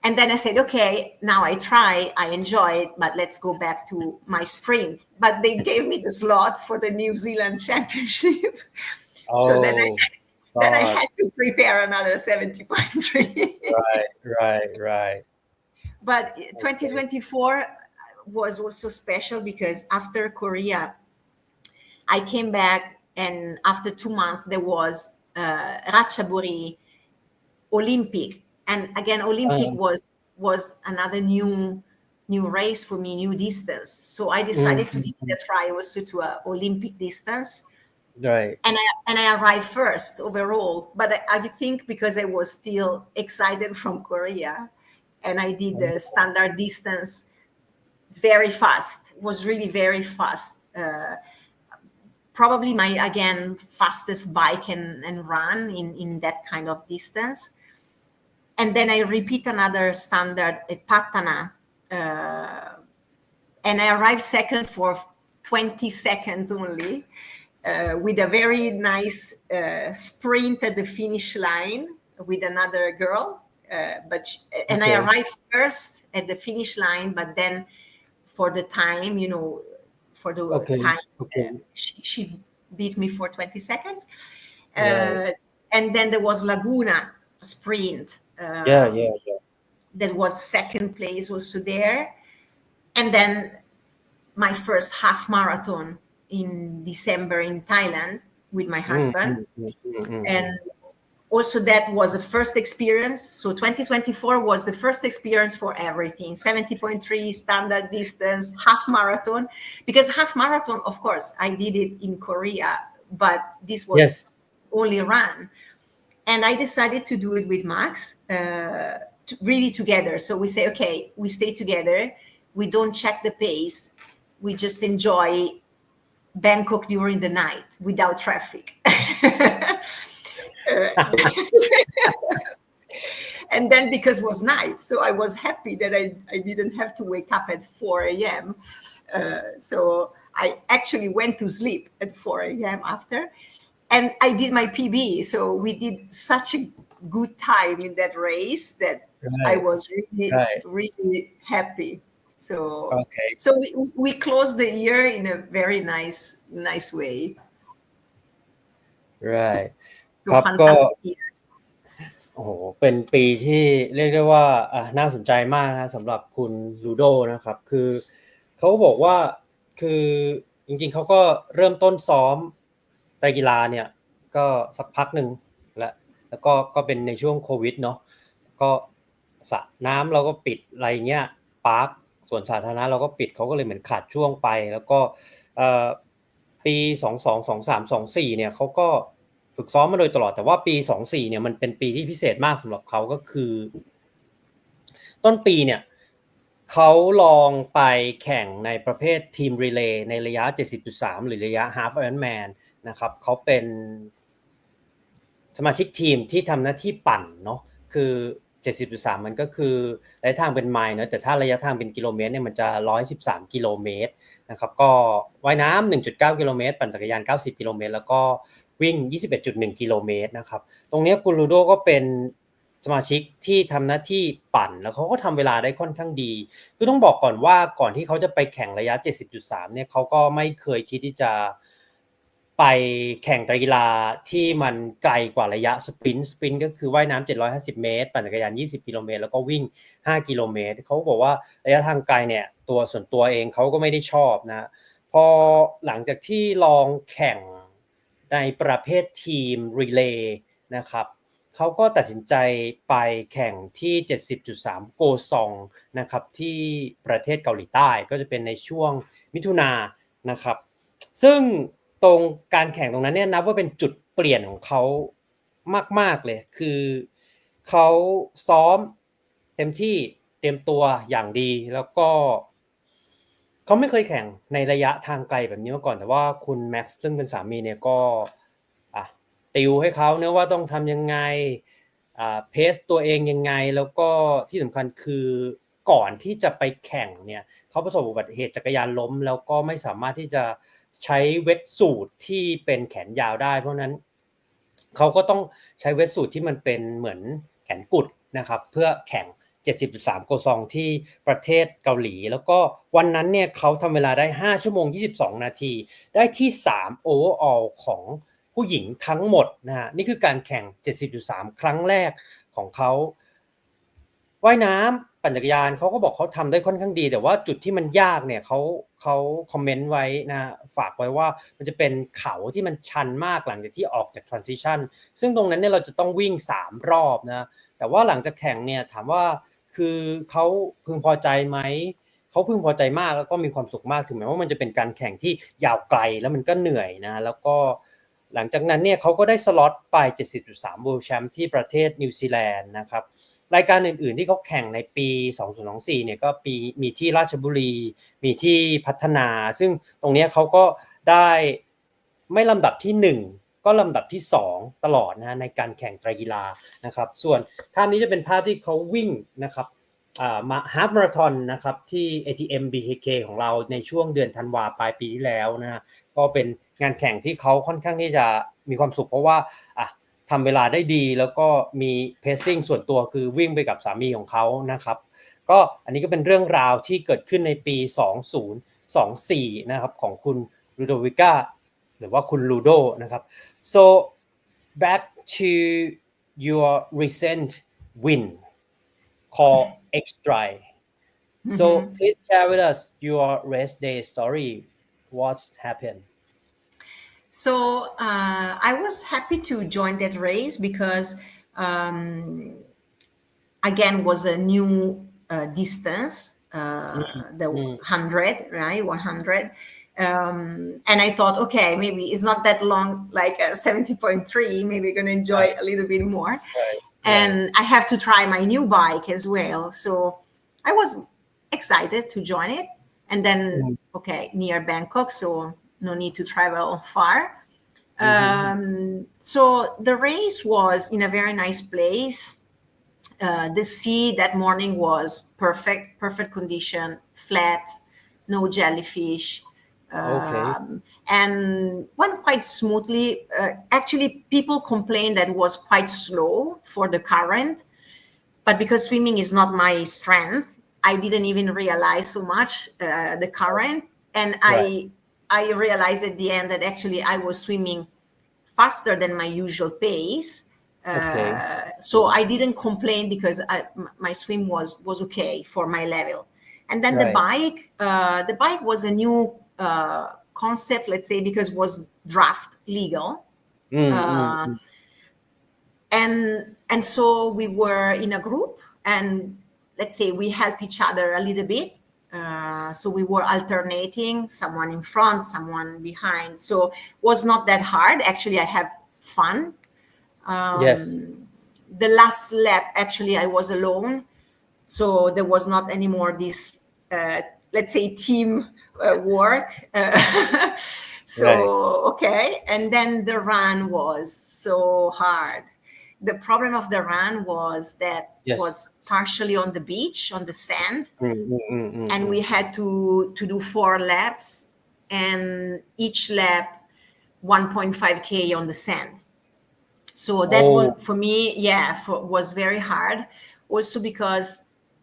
And then I said, okay, now I enjoy it, but let's go back to my sprint. But they gave me the slot for the New Zealand Championship. So then Oh I God. had to prepare another 70.3. Right. But 2024 was also special because after Korea, I came back, and after 2 months, there was Ratchaburi Olympic. And again, Olympic was another new race for me, new distance. So I decided to give it a try also to a Olympic distance. Right. And I arrived first overall. But I think because I was still excited from Korea, and I did the standard distance very fast. It was really very fast. Probably my, again, fastest bike and run in that kind of distance. And then I repeat another standard at Patana, and I arrived second for 20 seconds only, with a very nice sprint at the finish line with another girl. And I arrived first at the finish line, but then for the time, for the time, she beat me for 20 seconds. Right. And then there was Laguna sprint. Yeah. That was second place also there. And then my first half marathon in December in Thailand with my husband. And also that was a first experience. So 2024 was the first experience for everything. 70.3 standard distance, half marathon. Because half marathon, of course, I did it in Korea, but this was Yes. only run. And I decided to do it with Max, really together. So we say, okay, we stay together. We don't check the pace. We just enjoy Bangkok during the night without traffic. And then because it was night, so I was happy that I didn't have to wake up at 4 a.m. So I actually went to sleep at 4 a.m. after. And I did my PB. So we did such a good time in that race that I was really happy. So we closed the year in a very nice way. Right. So ครับก็ fantastic year. โอ้โหเป็นปีที่เรียกได้ว่าน่าสนใจมากนะสำหรับคุณลูโดนะครับคือเขาบอกว่าคือจริงๆเขาก็เริ่มต้นซ้อมไตรกีฬาเนี่ย ก็สักพักหนึ่งแล้วก็เป็นในช่วงโควิดเนาะก็สระน้ำเราก็ปิดอะไรเงี้ยพาร์คสวนสาธารณะเราก็ปิดเขาก็เลยเหมือนขาดช่วงไปแล้วก็ปี22 23 24เนี่ยเขาก็ฝึกซ้อมมาโดยตลอดแต่ว่าปี24เนี่ยมันเป็นปีที่พิเศษมากสำหรับเขาก็คือต้นปีเนี่ยเขาลองไปแข่งในประเภททีมรีเลย์ในระยะ 70.3 หรือระยะ Half Ironman นะครับเขาเป็นสมาชิกทีมที่ทำหน้าที่ปั่นเนาะคือ 70.3 มันก็คือระยะทางเป็นไมล์เนาะแต่ถ้าระยะทางเป็นกิโลเมตรเนี่ยมันจะ113กิโลเมตรนะครับก็ว่ายน้ำ 1.9 กิโลเมตรปั่นจักรยาน90กิโลเมตรแล้วก็วิ่ง 21.1 กิโลเมตรนะครับตรงนี้คุณลูโดก็เป็นสมาชิกที่ทำหน้าที่ปั่นแล้วเขาก็ทำเวลาได้ค่อนข้างดีคือต้องบอกก่อนว่าก่อนที่เขาจะไปแข่งระยะ 70.3 เนี่ยเขาก็ไม่เคยคิดที่จะไปแข่งกีฬาที่มันไกลกว่าระยะสปรินต์ก็คือว่ายน้ำ750เมตรปั่นจักรยาน20กิโลเมตรแล้วก็วิ่ง5กิโลเมตรเขาบอกว่าระยะทางไกลเนี่ยส่วนตัวเองเขาก็ไม่ได้ชอบนะพอหลังจากที่ลองแข่งในประเภททีมรีเลย์นะครับเขาก็ตัดสินใจไปแข่งที่ 70.3 โกซองนะครับที่ประเทศเกาหลีใต้ก็จะเป็นในช่วงมิถุนายนนะครับซึ่งตรงการแข่งตรงนั้นเนี่ยนับว่าเป็นจุดเปลี่ยนของเขามากๆเลยคือเขาซ้อมเต็มที่เตรียมตัวอย่างดีแล้วก็เขาไม่เคยแข่งในระยะทางไกลแบบนี้มาก่อนแต่ว่าคุณแม็กซ์ซึ่งเป็นสามีเนี่ยก็ติวให้เขาเนะว่าต้องทำยังไงเพสตัวเองยังไงแล้วก็ที่สำคัญคือก่อนที่จะไปแข่งเนี่ยเขาประสบอุบัติเหตุจักรยานล้มแล้วก็ไม่สามารถที่จะใช้เวทสูทที่เป็นแขนยาวได้เพราะนั้นเขาก็ต้องใช้เวทสูทที่มันเป็นเหมือนแขนกุดนะครับเพื่อแข่ง 70.3 โกซองที่ประเทศเกาหลีแล้วก็วันนั้นเนี่ยเขาทำเวลาได้5ชั่วโมง22นาทีได้ที่3 overall ของผู้หญิงทั้งหมดนะฮะนี่คือการแข่ง 70.3 ครั้งแรกของเขาว่ายน้ำปั่นจักรยานเขาก็บอกเขาทำได้ค่อนข้างดีแต่ว่าจุดที่มันยากเนี่ยเขาคอมเมนต์ไว้นะฝากไว้ว่ามันจะเป็นเขาที่มันชันมากหลังจากที่ออกจาก transition ซึ่งตรงนั้นเนี่ยเราจะต้องวิ่ง3รอบนะแต่ว่าหลังจากแข่งเนี่ยถามว่าคือเขาพึงพอใจไหมเขาพึงพอใจมากแล้วก็มีความสุขมากถึงแม้ว่ามันจะเป็นการแข่งที่ยาวไกลแล้วมันก็เหนื่อยนะแล้วก็หลังจากนั้นเนี่ยเขาก็ได้สล็อตไป 70.3 World Champ ที่ประเทศนิวซีแลนด์นะครับรายการอื่นๆที่เขาแข่งในปี2024เนี่ยก็มีที่ราชบุรีมีที่พัฒนาซึ่งตรงนี้เขาก็ได้ไม่ลำดับที่1ก็ลำดับที่2ตลอดนะในการแข่งไตรกีฬานะครับส่วนภาพนี้จะเป็นภาพที่เขาวิ่งนะครับมาฮาล์ฟมาราธอนนะครับที่ ATM BKK ของเราในช่วงเดือนธันวาปลายปีที่แล้วนะก็เป็นงานแข่งที่เขาค่อนข้างที่จะมีความสุขเพราะว่าทำเวลาได้ดีแล้วก็มีเพซซิ่งส่วนตัวคือวิ่งไปกับสามีของเขานะครับก็อันนี้ก็เป็นเรื่องราวที่เกิดขึ้นในปี2024นะครับของคุณลูโดวิก้าหรือว่าคุณลูโดนะครับ so back to your recent win called X-Dry so please share with us your race day story what's happened So I was happy to join that race because again was a new distance, the 100, right? 100. And I thought, okay, maybe it's not that long, like 70.3. Maybe I'm gonna enjoy a little bit more. Right. And I have to try my new bike as well. So I was excited to join it. And then, okay, near Bangkok, so no need to travel far. So the race was in a very nice place. The sea that morning was perfect condition, flat, no jellyfish. And went quite smoothly. Actually, people complained that it was quite slow for the current, but because swimming is not my strength, I didn't even realize so much the current. And I realized at the end that actually I was swimming faster than my usual pace. So I didn't complain because my swim was okay for my level. And then the bike was a new concept, let's say, because it was draft legal. Uh, and so we were in a group, and let's say we help each other a little bit. So we were alternating, someone in front, someone behind. So it was not that hard. Actually, I have fun. Yes. The last lap, actually, I was alone. So there was not anymore this, let's say, team work. Right. Okay. And then the run was so hard. The problem of the run was that Yes. was partially on the beach, on the sand, and we Mm. had to do 4 laps, and each lap 1.5K on the sand. So that Oh, one for me, yeah, was very hard. Also because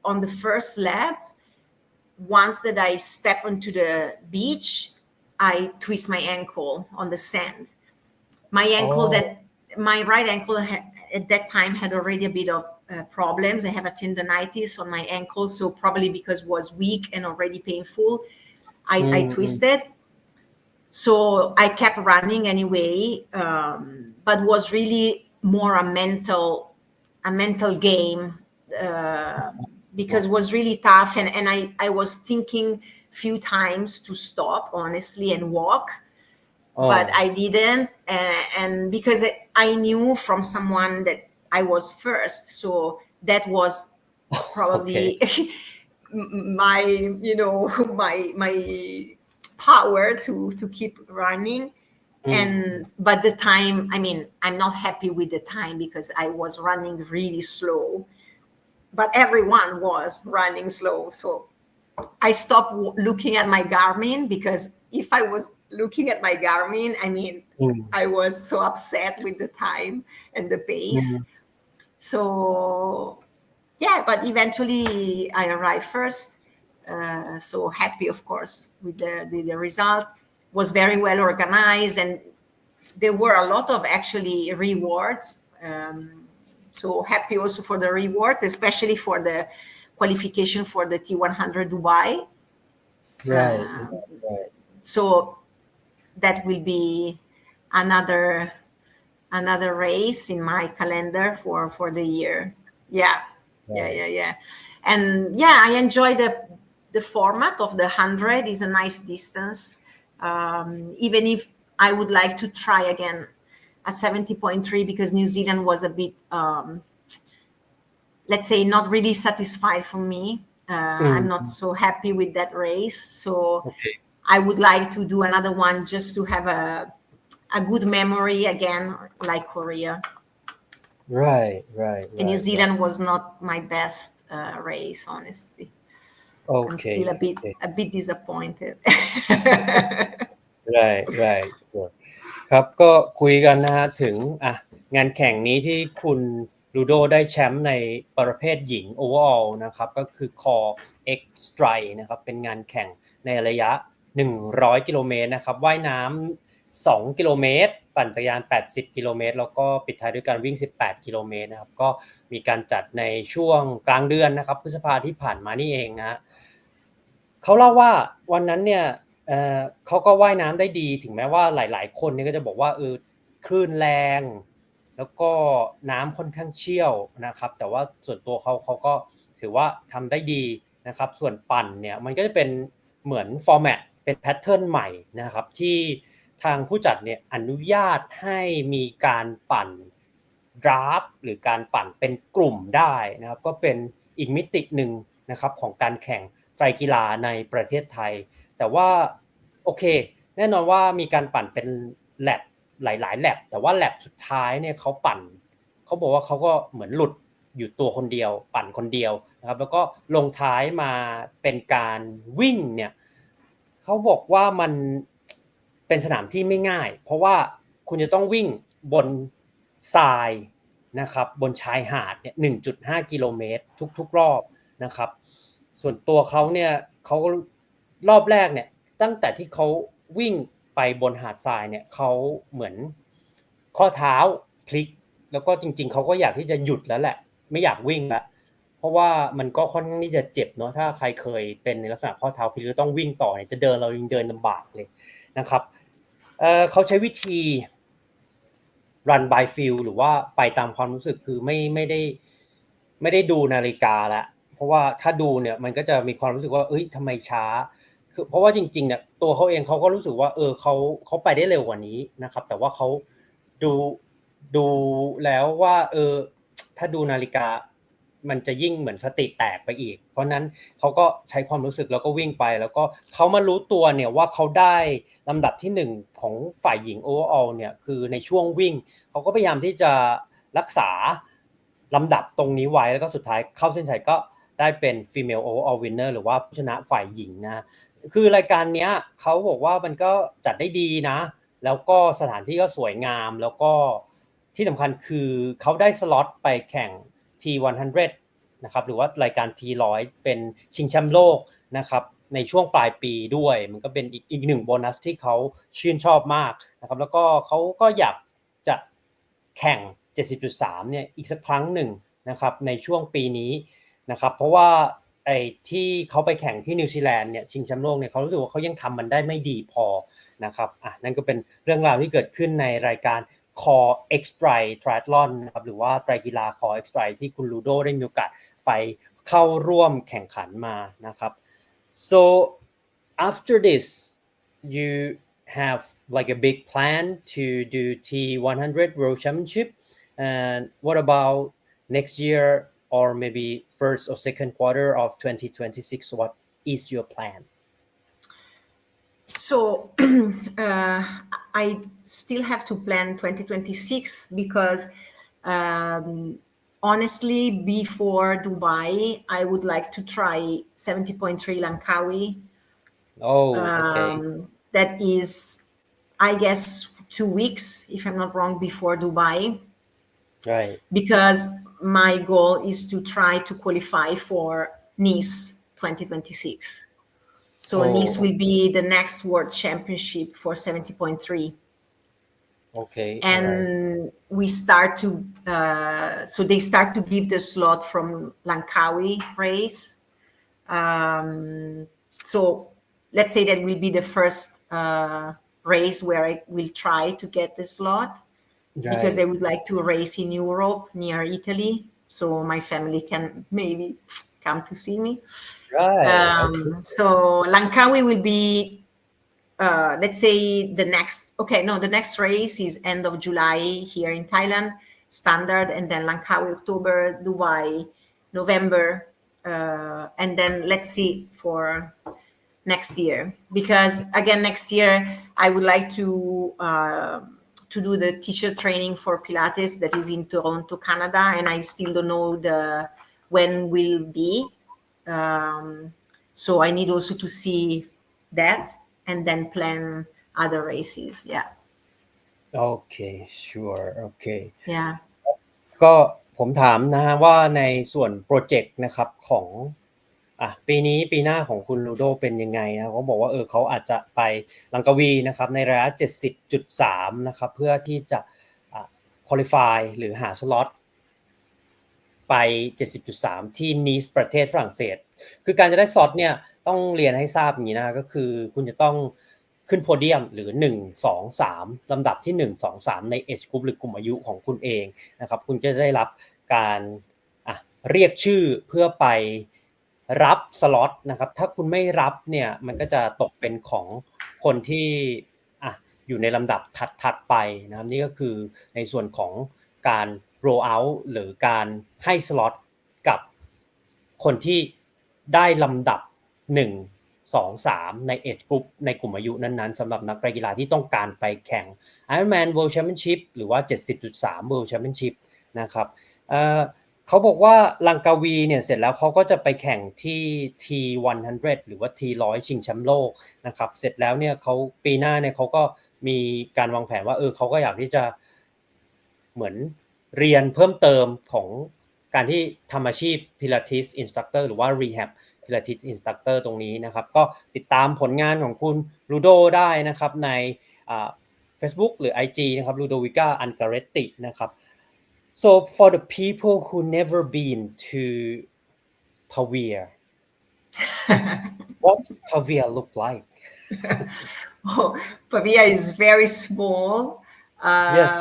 on the first lap, once that I step onto the beach, I twist my ankle on the sand. My ankle oh, that my right ankle at that time had already a bit of problems. I have a tendonitis on my ankle, so probably because it was weak and already painful, I mm. twisted. So I kept running anyway, but was really more a mental game, because it was really tough, and I was thinking few times to stop honestly and walk, but Oh, I didn't, and because I knew from someone that I was first, so that was okay. probably my my power to keep running. Mm. And but the time, I mean, I'm not happy with the time because I was running really slow, but everyone was running slow. So I stopped looking at my Garmin, because if I was looking at my Garmin, I mean, Mm. I was so upset with the time and the pace. Mm. So yeah, but eventually I arrived first. So happy, of course, with the result. Was very well organized, and there were a lot of actually rewards. So happy also for the rewards, especially for the qualification for the T100 Dubai. Right. Uh, Right. so that will be another race in my calendar for the year. Yeah, Right. yeah. And yeah, I enjoy the format of the 100. Is a nice distance. Even if I would like to try again a 70.3, because New Zealand was a bit, let's say, not really satisfied for me. I'm not Mm. so happy with that race. So Okay. I would like to do another one just to have a good memory again, like Korea. Right. And New Right. Zealand was not my best race, honestly. I'm still Okay. a bit Okay. disappointed. Right. Right. Sure. ครับก็คุยกันนะฮะถึงงานแข่งนี้ที่คุณลูโดได้แชมป์ในประเภทหญิง overall นะครับก็คือ Core X Stride นะครับเป็นงานแข่งในระยะ100กิโลเมตรนะครับว่ายน้ำ2กิโลเมตรปั่นจักรยาน80กิโลเมตรแล้วก็ปิดท้ายด้วยการวิ่ง18กิโลเมตรนะครับก็มีการจัดในช่วงกลางเดือนนะครับพฤษภาที่ผ่านมานี่เองนะเขาเล่าว่าวันนั้นเนี่ยเขาก็ว่ายน้ำได้ดีถึงแม้ว่าหลายๆคนเนี่ยก็จะบอกว่าคลื่นแรงแล้วก็น้ำค่อนข้างเชี่ยวนะครับแต่ว่าส่วนตัวเขาก็ถือว่าทำได้ดีนะครับส่วนปั่นเนี่ยมันก็จะเป็นเหมือนฟอร์แมตเป็นแพทเทิร์นใหม่นะครับที่ทางผู้จัดเนี่ยอนุญาตให้มีการปั่นดราฟต์หรือการปั่นเป็นกลุ่มได้นะครับก็เป็นอีกมิติหนึ่งนะครับของการแข่งไตรกีฬาในประเทศไทยแต่ว่าโอเคแน่นอนว่ามีการปั่นเป็นแลปหลายๆแลปแต่ว่าแลปสุดท้ายเนี่ยเขาปั่นเขาบอกว่าเขาก็เหมือนหลุดอยู่ตัวคนเดียวปั่นคนเดียวนะครับแล้วก็ลงท้ายมาเป็นการวิ่งเนี่ยเขาบอกว่ามันเป็นสนามที่ไม่ง่ายเพราะว่าคุณจะต้องวิ่งบนทรายนะครับบนชายหาดเนี่ย 1.5 กิโลเมตรทุกๆรอบนะครับส่วนตัวเขาเนี่ยเขารอบแรกเนี่ยตั้งแต่ที่เขาวิ่งไปบนหาดทรายเนี่ยเขาเหมือนข้อเท้าพลิกแล้วก็จริงๆเขาก็อยากที่จะหยุดแล้วแหละไม่อยากวิ่งแล้วเพราะว่ามันก็ค่อนข้างที่จะเจ็บเนาะถ้าใครเคยเป็นในลักษณะข้อเท้าพลิกแล้วต้องวิ่งต่อเนี่ยจะเดินเรายังเดินลำบากเลยนะครับเขาใช้วิธี run by feel หรือว่าไปตามความรู้สึกคือไม่ได้ดูนาฬิกาแล้วเพราะว่าถ้าดูเนี่ยมันก็จะมีความรู้สึกว่าเอ้ยทำไมช้าคือเพราะว่าจริงๆเนี่ยตัวเขาเองเขาก็รู้สึกว่าเขาไปได้เร็วกว่านี้นะครับแต่ว่าเขาดูดูแล้วว่าถ้าดูนาฬิกามันจะยิ่งเหมือนสติแตกไปอีกเพราะนั้นเขาก็ใช้ความรู้สึกแล้วก็วิ่งไปแล้วก็เขามารู้ตัวเนี่ยว่าเขาได้ลำดับที่1ของฝ่ายหญิง overall เนี่ยคือในช่วงวิ่งเขาก็พยายามที่จะรักษาลำดับตรงนี้ไว้แล้วก็สุดท้ายเข้าเส้นชัยก็ได้เป็น female overall winner หรือว่าผู้ชนะฝ่ายหญิงนะคือรายการเนี้ยเขาบอกว่ามันก็จัดได้ดีนะแล้วก็สถานที่ก็สวยงามแล้วก็ที่สำคัญคือเขาได้สล็อตไปแข่ง T100 นะครับหรือว่ารายการ T100 เป็นชิงแชมป์โลกนะครับในช่วงปลายปีด้วยมันก็เป็นอีกหนึ่งโบนัสที่เขาชื่นชอบมากนะครับแล้วก็เขาก็อยากจะแข่ง 70.3 เนี่ยอีกสักครั้งหนึ่งนะครับในช่วงปีนี้นะครับเพราะว่าไอ้ที่เขาไปแข่งที่นิวซีแลนด์เนี่ยชิงแชมป์โลกเนี่ยเขารู้สึกว่าเขายังทำมันได้ไม่ดีพอนะครับนั่นก็เป็นเรื่องราวที่เกิดขึ้นในรายการ Core X Drive Triathlon นะครับหรือว่าไตรกีฬา Core X Drive ที่คุณลูโดได้มีโอกาสไปเข้าร่วมแข่งขันมานะครับ so after this you have like a big plan to do T100 World Championship and what about next year or maybe first or second quarter of 2026 what is your plan So I still have to plan 2026 because honestly, before Dubai, I would like to try 70.3 Langkawi. okay That is, I guess, 2 weeks, if I'm not wrong, before Dubai. right Because my goal is to try to qualify for Nice 2026. So Nice will be the next World Championship for 70.3. okay And we start to, so they start to give the slot from Langkawi race. So let's say that will be the first race where I will try to get the slot because I would like to race in Europe near Italy. So my family can maybe come to see me. right So Langkawi will be, let's say the next race is end of July here in Thailand, standard, and then Langkawi October, Dubai November, and then let's see for next year. Because again, next year I would like to do the teacher training for Pilates that is in Toronto, Canada, and I still don't know when will be. So I need also to see that and then plan other races. Yeah. okay sure okay Yeah. ก็ผมถามนะฮะว่าในส่วนโปรเจกต์นะครับของปีนี้ปีหน้าของคุณลูโดเป็นยังไงนะเขาบอกว่าเขาอาจจะไปลังกาวีนะครับในระยะ 70.3 นะครับเพื่อที่จะqualify หรือหาสล็อตไป 70.3 ที่นีสประเทศฝรั่งเศสคือการจะได้สล็อตเนี่ยต้องเรียนให้ทราบอย่างนี้นะก็คือคุณจะต้องขึ้นโพเดียมหรือ1 2 3ลำดับที่1 2 3ใน age group หรือกลุ่มอายุของคุณเองนะครับคุณจะได้รับการเรียกชื่อเพื่อไปรับสล็อตนะครับถ้าคุณไม่รับเนี่ยมันก็จะตกเป็นของคนที่อยู่ในลำดับถัดไปนะครับนี่ก็คือในส่วนของการ roll out หรือการให้สล็อตกับคนที่ได้ลำดับ1 2 3ใน age group ในกลุ่มอายุนั้นๆสำหรับนักกีฬาที่ต้องการไปแข่ง IRONMAN World Championship หรือว่า 70.3 World Championship นะครับเขาบอกว่าลังกาวีเนี่ยเสร็จแล้วเขาก็จะไปแข่งที่ T100 หรือว่า T100 ชิงแชมป์โลกนะครับเสร็จแล้วเนี่ยเขาปีหน้าเนี่ยเขาก็มีการวางแผนว่าเขาก็อยากที่จะเหมือนเรียนเพิ่มเติมของการที่ทำอาชีพ Pilates Instructor หรือว่า Rehab Pilates Instructor ตรงนี้นะครับก็ติดตามผลงานของคุณลูโดได้นะครับในFacebook หรือ IG นะครับ Ludovica Ungaretti นะครับ so for the people who never been to Pavia what Pavia look like Pavia is very small. Yes.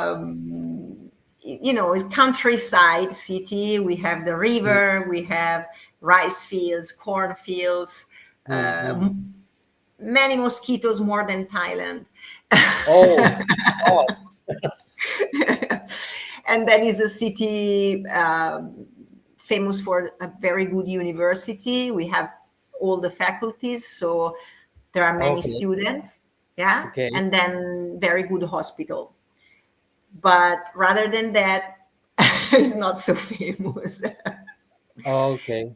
it's countryside city. We have the river, we have rice fields, cornfields, many mosquitoes more than Thailand. Oh, oh, And that is a city famous for a very good university. We have all the faculties, so there are many okay, students, yeah, okay, and then very good hospital. But rather than that, it's not so famous. okay. So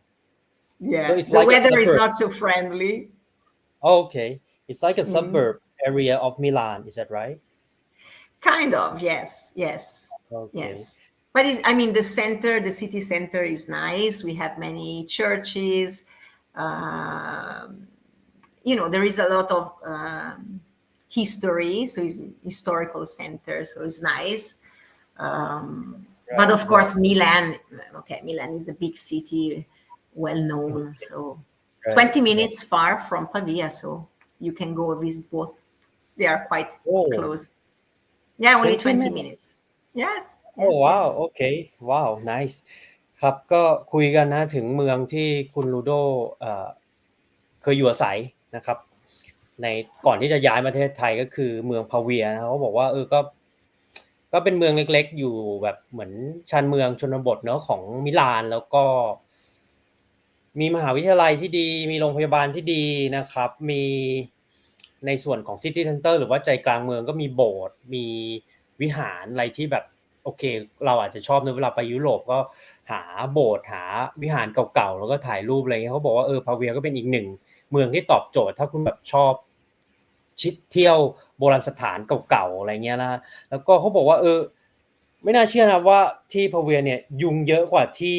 Yeah, it's the like a weather is suburb. not so friendly. Okay, it's like a Mm, suburb area of Milan. Is that right? kind of, yes, yes, Okay. yes. But I mean, the city center is nice. We have many churches. Um, there is a lot of history, so it's historical center, so it's nice. But Right, of right, course, Milan, okay, Milan is a big city, well known. So right, 20 right. minutes far from Pavia, so you can go visit both. They are quite Oh, close. Yeah, only 20 20 minutes. minutes. Yes, Oh, yes, wow. yes. Okay. Wow. Nice.ครับก็คุยกันนะถึงเมืองที่คุณลูโดเอ่อเคยอยู่อาศัยนะครับในก่อนที่จะย้ายมาประเทศไทยก็คือเมืองพาเวียนะเขาบอกว่าก็เป็นเมืองเล็กๆอยู่แบบเหมือนชานเมืองชนบทเนาะของมิลานแล้วก็มีมหาวิทยาลัยที่ดีมีโรงพยาบาลที่ดีนะครับมีในส่วนของซิตี้เซ็นเตอร์หรือว่าใจกลางเมืองก็มีโบสถ์มีวิหารอะไรที่แบบโอเคเราอาจจะชอบในเวลาไปยุโรปก็หาโบสถ์หาวิหารเก่าๆแล้วก็ถ่ายรูปอะไรเงี้ยเขาบอกว่าพาเวียก็เป็นอีกหนึ่งเมืองที่ตอบโจทย์ถ้าคุณแบบชอบเที่ยวโบราณสถานเก่าๆอะไรเงี้ยนะแล้วก็เขาบอกว่าไม่น่าเชื่อนะว่าที่พาเวียเนี่ยยุงเยอะกว่าที่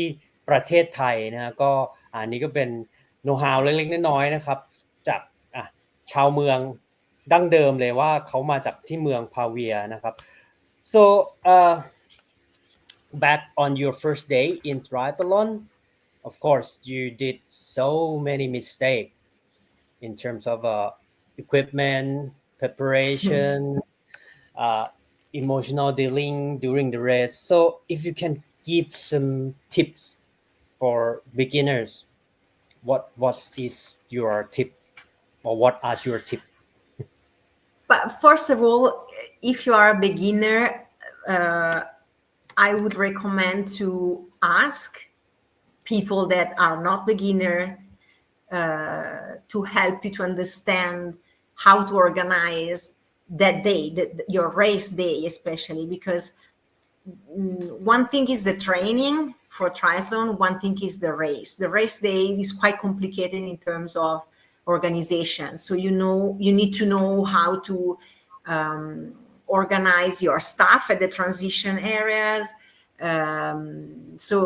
ประเทศไทยนะก็อันนี้ก็เป็นโน้ตฮาวเล็กๆน้อยๆนะครับจากชาวเมืองดั้งเดิมเลยว่าเขามาจากที่เมืองพาเวียนะครับ so back on your first day in triathlon of course you did so many mistakes in terms of equipment preparation emotional dealing during the race so if you can give some tips for beginners what is your tip or what are your tip But first of all, if you are a beginner, I would recommend to ask people that are not beginner to help you to understand how to organize that day, your race day, especially because one thing is the training for triathlon, one thing is the race. The race day is quite complicated in terms of organization. So you need to know how to organize your staff at the transition areas. So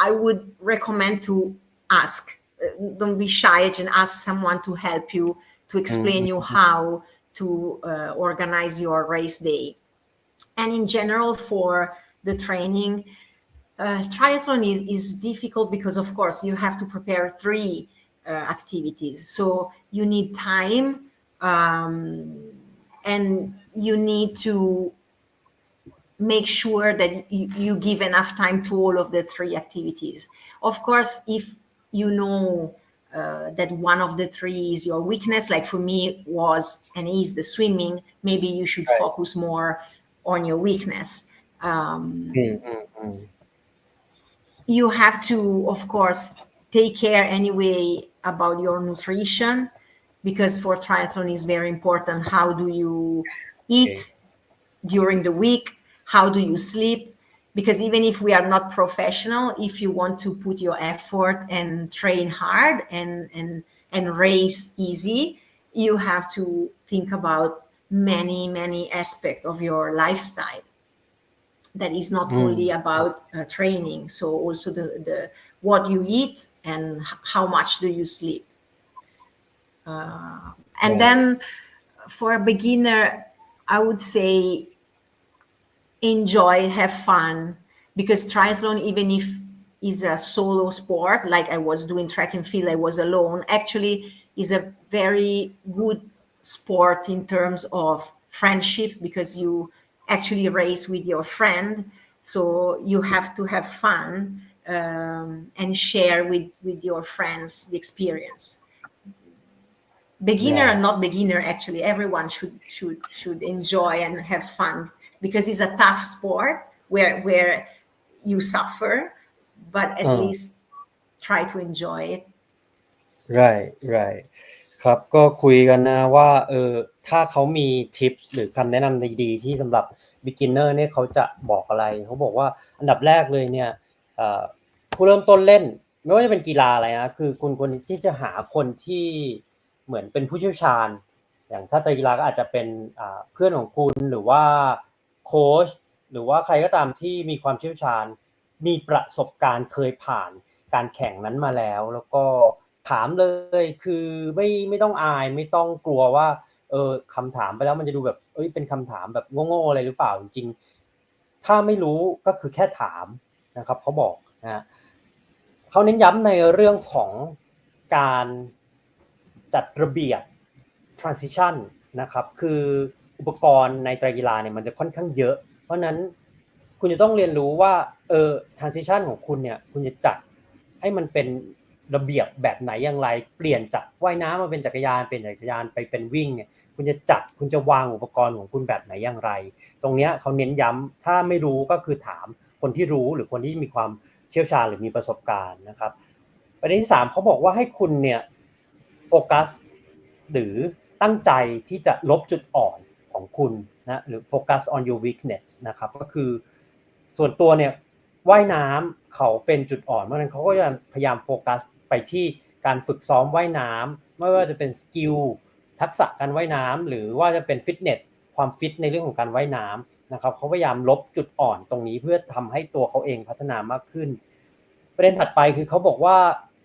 I would recommend to ask. Don't be shy and ask someone to help you to explain you how to organize your race day. And in general, for the training, triathlon is difficult because, of course, you have to prepare 3 activities. So you need time and you need to make sure that you give enough time to all of the 3 activities. Of course, if you know that one of the 3 is your weakness, like for me was and is the swimming, maybe you should right focus more on your weakness. You have to, of course, take care anyway about your nutrition, because for triathlon is very important. How do you okay eat during the week? How do you sleep? Because even if we are not professional, if you want to put your effort and train hard and race easy, you have to think about many aspects of your lifestyle. That is not only about training, so also the what you eat and how much do you sleep. And right then for a beginner, I would say enjoy, have fun, because triathlon, even if is a solo sport, like I was doing track and field, I was alone, actually is a very good sport in terms of friendship, because you actually race with your friend. So you have to have fun and share with your friends the experience. Beginner and not beginner, actually, everyone should enjoy and have fun, because it's a tough sport where you suffer, but at least try to enjoy it. right right ครับก็คุยกันนะว่าถ้าเขามีทิปส์หรือคำแนะนำดีๆที่สำหรับ beginner เนี่ยเขาจะบอกอะไรเขาบอกว่าอันดับแรกเลยเนี่ยผู้เริ่มต้นเล่นไม่ว่าจะเป็นกีฬาอะไรนะคือคุณควรที่จะหาคนที่เหมือนเป็นผู้เชี่ยวชาญอย่างถ้ากีฬาก็อาจจะเป็นเพื่อนของคุณหรือว่าโค้ชหรือว่าใครก็ตามที่มีความเชี่ยวชาญมีประสบการณ์เคยผ่านการแข่งนั้นมาแล้วก็ถามเลยคือไม่ต้องอายไม่ต้องกลัวว่าคำถามไปแล้วมันจะดูแบบเป็นคำถามแบบโง่ๆอะไรหรือเปล่าจริงๆถ้าไม่รู้ก็คือแค่ถามนะครับเขาบอกนะเขาเน้นย้ำในเรื่องของการจัดระเบียบ transition นะครับคืออุปกรณ์ในไตรกีฬาเนี่ยมันจะค่อนข้างเยอะเพราะนั้นคุณจะต้องเรียนรู้ว่าtransition ของคุณเนี่ยคุณจะจัดให้มันเป็นระเบียบแบบไหนอย่างไรเปลี่ยนจากว่ายน้ำมาเป็นจักรยานเป็นจักรยานไปเป็นวิ่งเนี่ยคุณจะวางอุปกรณ์ของคุณแบบไหนอย่างไรตรงนี้เขาเน้นย้ำถ้าไม่รู้ก็คือถามคนที่รู้หรือคนที่มีความเชี่ยวชาญหรือมีประสบการณ์นะครับประเด็นที่3เขาบอกว่าให้คุณเนี่ยโฟกัสหรือตั้งใจที่จะลบจุดอ่อนของคุณนะหรือ focus on your weakness นะครับก็คือส่วนตัวเนี่ยว่ายน้ำเขาเป็นจุดอ่อนเพราะฉะนั้นเขาก็จะพยายามโฟกัสไปที่การฝึกซ้อมว่ายน้ำไม่ว่าจะเป็นสกิลทักษะการว่ายน้ำหรือว่าจะเป็นฟิตเนสความฟิตในเรื่องของการว่ายน้ำนะครับเขาพยายามลบจุดอ่อนตรงนี้เพื่อทำให้ตัวเขาเองพัฒนามากขึ้นประเด็นถัดไปคือเขาบอกว่า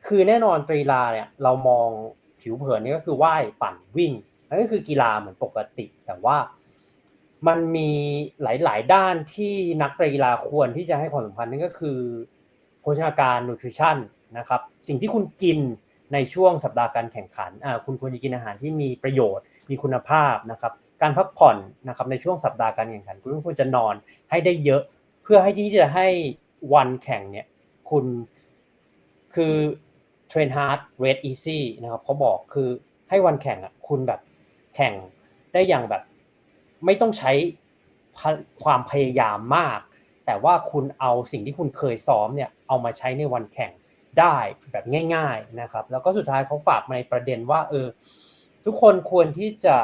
คือแน่นอนกีฬาเนี่ยเรามองผิวเผินนี่ก็คือว่ายปั่นวิ่งนั่นก็คือกีฬาเหมือนปกติแต่ว่ามันมีหลายๆด้านที่นักกีฬาควรที่จะให้ความสำคัญนั่นก็คือโภชนาการ nutrition นะครับสิ่งที่คุณกินในช่วงสัปดาห์การแข่งขันคุณควรจะกินอาหารที่มีประโยชน์มีคุณภาพนะครับการพักผ่อนนะครับในช่วงสัปดาห์การแข่งขันคุณควรจะนอนให้ได้เยอะเพื่อให้ที่จะให้วันแข่งเนี่ยคุณคือเทรนฮาร์ดเรสอีซี่นะครับเขาบอกคือให้วันแข่งคุณแบบแข่งได้อย่างแบบไม่ต้องใช้ความพยายามมากแต่ว่าคุณเอาสิ่งที่คุณเคยซ้อมเนี่ยเอามาใช้ในวันแข่งได้แบบง่ายๆนะครับแล้วก็สุดท้ายเขาฝากมาในประเด็นว่าทุกคนควรที่จะ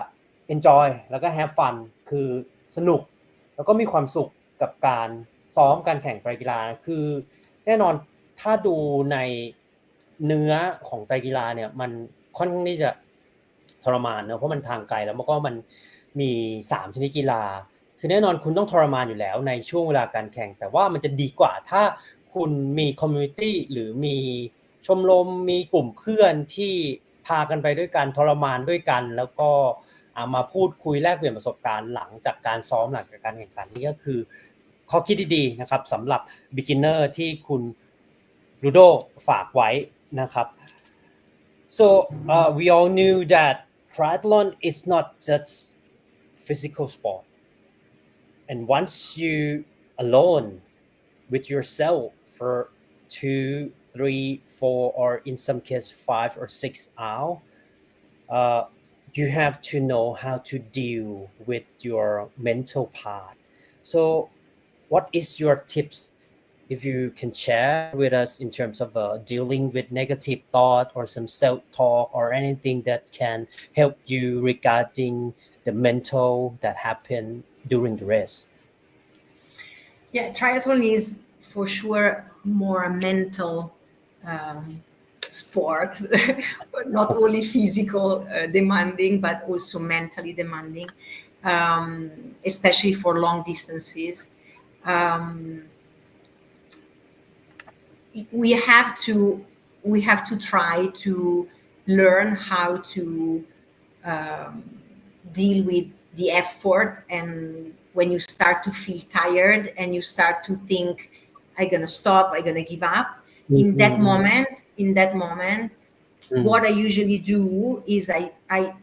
enjoy แล้วก็ have fun คือสนุกแล้วก็มีความสุขกับการซ้อมการแข่งไตรกีฬาคือแน่นอนถ้าดูในเนื้อของไตรกีฬาเนี่ยมันค่อนข้างที่จะทรมานเนอะเพราะมันทางไกลแล้วมันมี3ชนิดกีฬาคือแน่นอนคุณต้องทรมานอยู่แล้วในช่วงเวลาการแข่งแต่ว่ามันจะดีกว่าถ้าคุณมีคอมมูนิตี้หรือมีชมรมมีกลุ่มเพื่อนที่พากันไปด้วยกันทรมานด้วยกันแล้วก็มาพูดคุยแลกเปลี่ยนประสบการณ์หลังจากการซ้อมหลังจากการแข่งขันนี่ก็คือข้อคิดดีๆนะครับสำหรับ beginner ที่คุณลูโดฝากไว้นะครับ so we all knew that triathlon is not just physical sport and once you alone with yourself for 2, 3, 4 or in some case 5 or 6 hours you have to know how to deal with your mental part so what is your tips if you can share with us in terms of dealing with negative thought or some self-talk or anything that can help you regarding the mental that happened during the race Yeah, triathlon is for sure more a mental sport, not only physical demanding, but also mentally demanding, especially for long distances. We have to try to learn how to deal with the effort, and when you start to feel tired and you start to think, I'm gonna stop, I'm gonna give up. In that moment, what I usually do is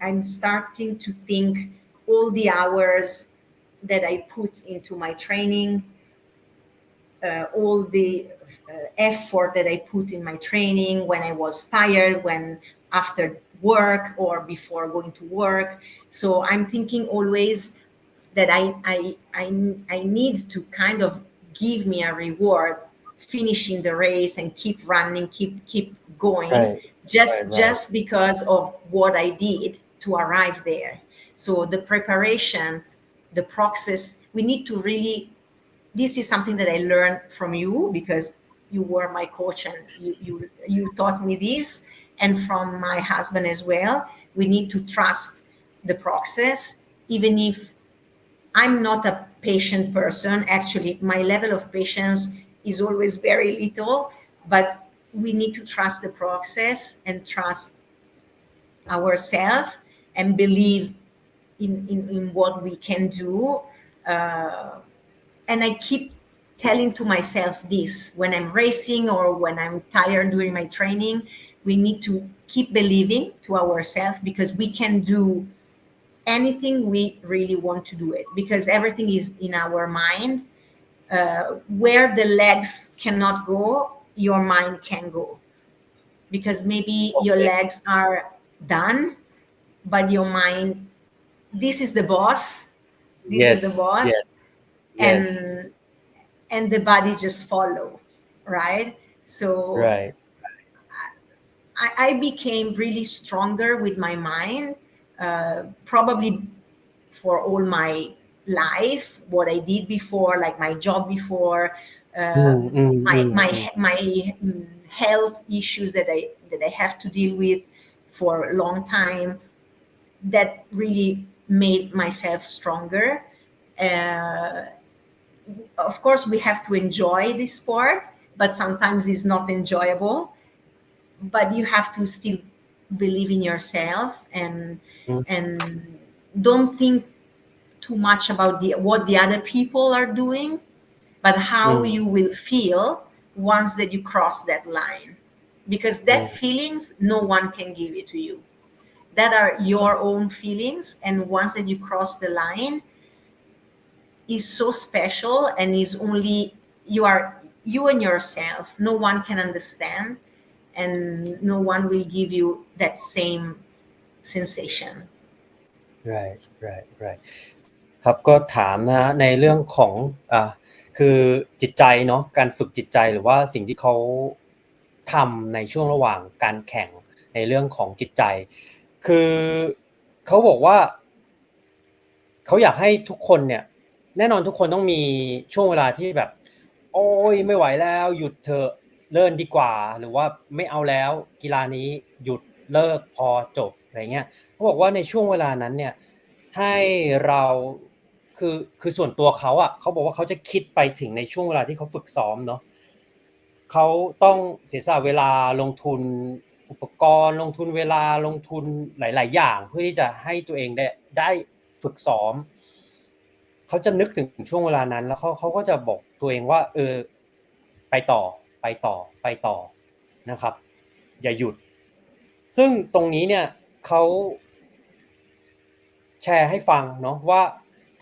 I'm starting to think all the hours that I put into my training, all the effort that I put in my training when I was tired, when after work or before going to work. So I'm thinking always that I need to kind of give me a reward finishing the race and keep running, keep going, Right. just because of what I did to arrive there. So the preparation, the process, we need to really, this is something that I learned from you because you were my coach and you taught me this, and from my husband as well. We need to trust the process, even if I'm not a patient person. Actually, my level of patience is always very little, but we need to trust the process and trust ourselves and believe in what we can do. And I keep telling to myself this when I'm racing or when I'm tired during my training. We need to keep believing to ourselves because we can do anything we really want to do it, because everything is in our mind. Where the legs cannot go, your mind can go, because maybe your Okay. legs are done, but your mind, this is the boss, this is the Yes, boss, yes, yes. and the body just follows, right? So Right. I became really stronger with my mind, probably for all my life, what I did before, like my job before, Mm, mm, my mm, mm. health issues that I have to deal with for a long time. That really made myself stronger. Uh, of course, we have to enjoy this sport, but sometimes it's not enjoyable. But you have to still believe in yourself and Mm, and don't think too much about what the other people are doing, but how mm, you will feel once that you cross that line, because that mm, feelings no one can give it to you. That are your own feelings, and once that you cross the line, is so special and is only you are you and yourself. No one can understand, and no one will give you that same sensation. right, right, right. ครับก็ถามนะฮะในเรื่องของคือจิตใจเนาะการฝึกจิตใจหรือว่าสิ่งที่เขาทำในช่วงระหว่างการแข่งในเรื่องของจิตใจคือเขาบอกว่าเขาอยากให้ทุกคนเนี่ยแน่นอนทุกคนต้องมีช่วงเวลาที่แบบโอ๊ยไม่ไหวแล้วหยุดเถอะเลิกดีกว่าหรือว่าไม่เอาแล้วกีฬานี้หยุดเลิกพอจบอะไรเงี้ยเขาบอกว่าในช่วงเวลานั้นเนี่ยให้เราคือส่วนตัวเขาอะเขาบอกว่าเขาจะคิดไปถึงในช่วงเวลาที่เขาฝึกซ้อมเนาะเขาต้องเสียสละเวลาลงทุนอุปกรณ์ลงทุนเวลาลงทุนหลายๆอย่างเพื่อที่จะให้ตัวเองได้ฝึกซ้อมเขาจะนึกถึงช่วงเวลานั้นแล้วเขาก็จะบอกตัวเองว่าไปต่อไปต่อไปต่อนะครับอย่าหยุดซึ่งตรงนี้เนี่ยเขาแชร์ให้ฟังเนาะว่า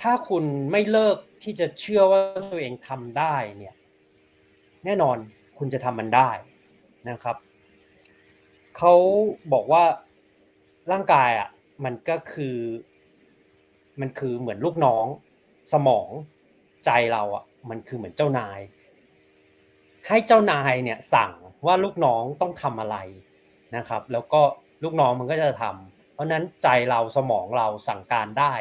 ถ้าคุณไม่เลิกที่จะเชื่อว่าตัวเองทำได้เนี่ยแน่นอนคุณจะทำมันได้นะครับเขาบอกว่าร่างกายอ่ะมันคือเหมือนลูกน้องสมองใจเราอ่ะมันคือเหมือนเจ้านายให้เจ้านายเนี่ยสั่งว่าลูกน้องต้องทำอะไรนะครับแล้วก็ลูกน้องมันก็จะทำเพราะนั้นใจเราสมองเราสั่งการได้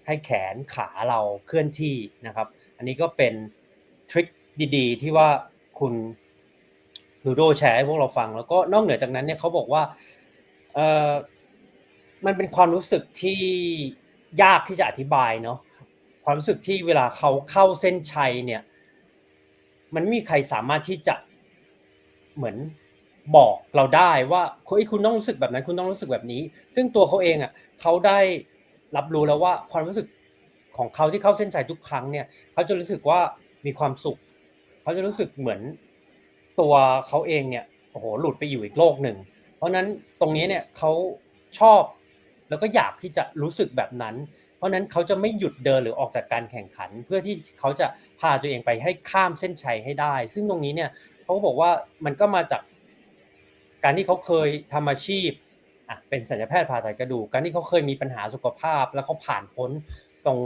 ให้แขนขาเราเคลื่อนที่นะครับอันนี้ก็เป็นทริคดีๆที่ว่าคุณลูโดแชร์ให้พวกเราฟังแล้วก็นอกเหนือจากนั้นเนี่ยเขาบอกว่ามันเป็นความรู้สึกที่ยากที่จะอธิบายเนาะความรู้สึกที่เวลาเขาเข้าเส้นชัยเนี่ยมันไม่มีใครสามารถที่จะเหมือนบอกเราได้ว่าเฮ้ยคุณต้องรู้สึกแบบนั้นคุณต้องรู้สึกแบบนี้ซึ่งตัวเขาเองอ่ะเขาได้รับรู้แล้วว่าความรู้สึกของเขาที่เข้าเส้นชัยทุกครั้งเนี่ยเขาจะรู้สึกว่ามีความสุขเขาจะรู้สึกเหมือนตัวเขาเองเนี่ยโอ้โหหลุดไปอยู่อีกโลกหนึ่งเพราะนั้นตรงนี้เนี่ยเขาชอบแล้วก็อยากที่จะรู้สึกแบบนั้นเพ ราะนั้นเขาจะไม่หยุดเดินหรือออกจากการแข่งขันเพื่อที่เขาจะพาตัวเองไปให้ข้ามเส้นชัยให้ได้ซึ่งตรงนี้เนี่ยเขาบอกว่ามันก็มาจากการที่เขาเคยทำอาชีพเป็นศัลยแพทย์ผ่าตัดกระดูกการที่เขาเคยมีปัญหาสุขภาพแล้วเขาผ่านพ้นตรง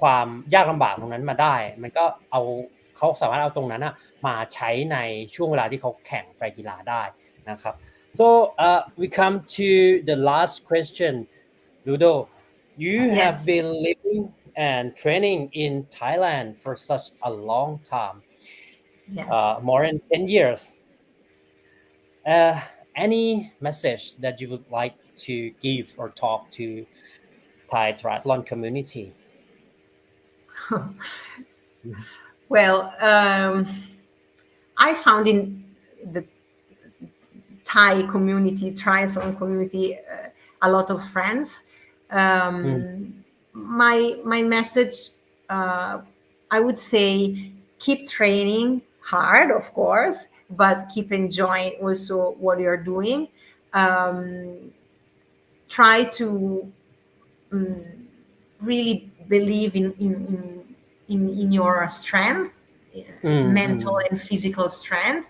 ความยากลำบากตรงนั้นมาได้มันก็เขาสามารถเอาตรงนั้นมาใช้ในช่วงเวลาที่เขาแข่งไตรกีฬาได้นะครับ so we come to the last question Ludo you have been living and training in Thailand for such a long time more than 10 years any message that you would like to give or talk to Thai triathlon community Well, I found in the Thai community, triathlon community, a lot of friends. My message, I would say, keep training hard, of course, but keep enjoying also what you're doing. Try to really believe in your strength, mental and physical strength.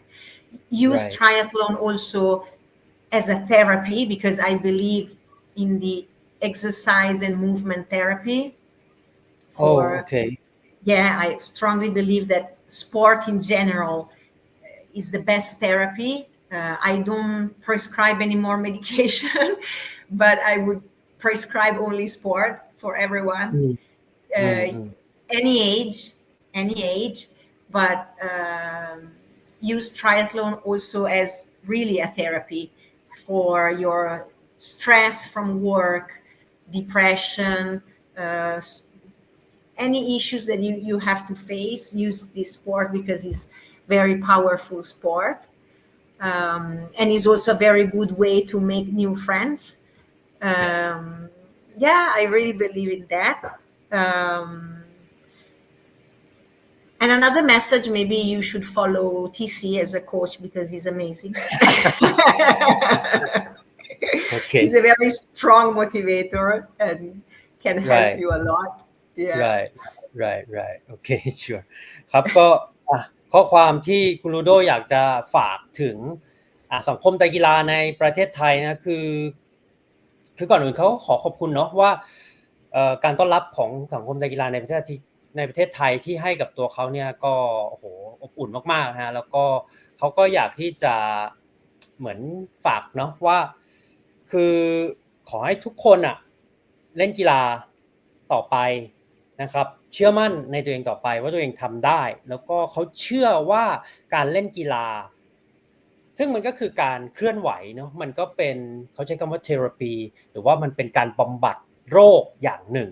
Use triathlon also as a therapy because I believe in the exercise and movement therapy. Yeah, I strongly believe that sport in general is the best therapy. I don't prescribe any more medication, but I would prescribe only sport for everyone. Any age, but use triathlon also as really a therapy for your stress from work, depression, any issues that you have to face. Use this sport because it's very powerful sport, and it's also a very good way to make new friends. Yeah, I really believe in that. And another message, maybe you should follow TC as a coach because he's amazing. He's a very strong motivator and can help you a lot. Yeah. Right. Okay, sure. ครับก็ข้อความที่คุณลูโดอยากจะฝากถึงสังคมไตรกีฬาในประเทศไทยนะคือก่อนอื่นเขาขอขอบคุณเนาะว่าการต้อนรับของสังคมไตรกีฬาในประเทศไทยที่ให้กับตัวเขาเนี่ยก็โอ้โหอบอุ่นมากๆนะแล้วก็เขาก็อยากที่จะเหมือนฝากเนาะว่าคือขอให้ทุกคนเล่นกีฬาต่อไปนะครับเชื่อมั่นในตัวเองต่อไปว่าตัวเองทำได้แล้วก็เขาเชื่อว่าการเล่นกีฬาซึ่งมันก็คือการเคลื่อนไหวเนาะมันก็เป็นเขาใช้คำว่าเทอราปีหรือว่ามันเป็นการบำบัดโรคอย่างหนึ่ง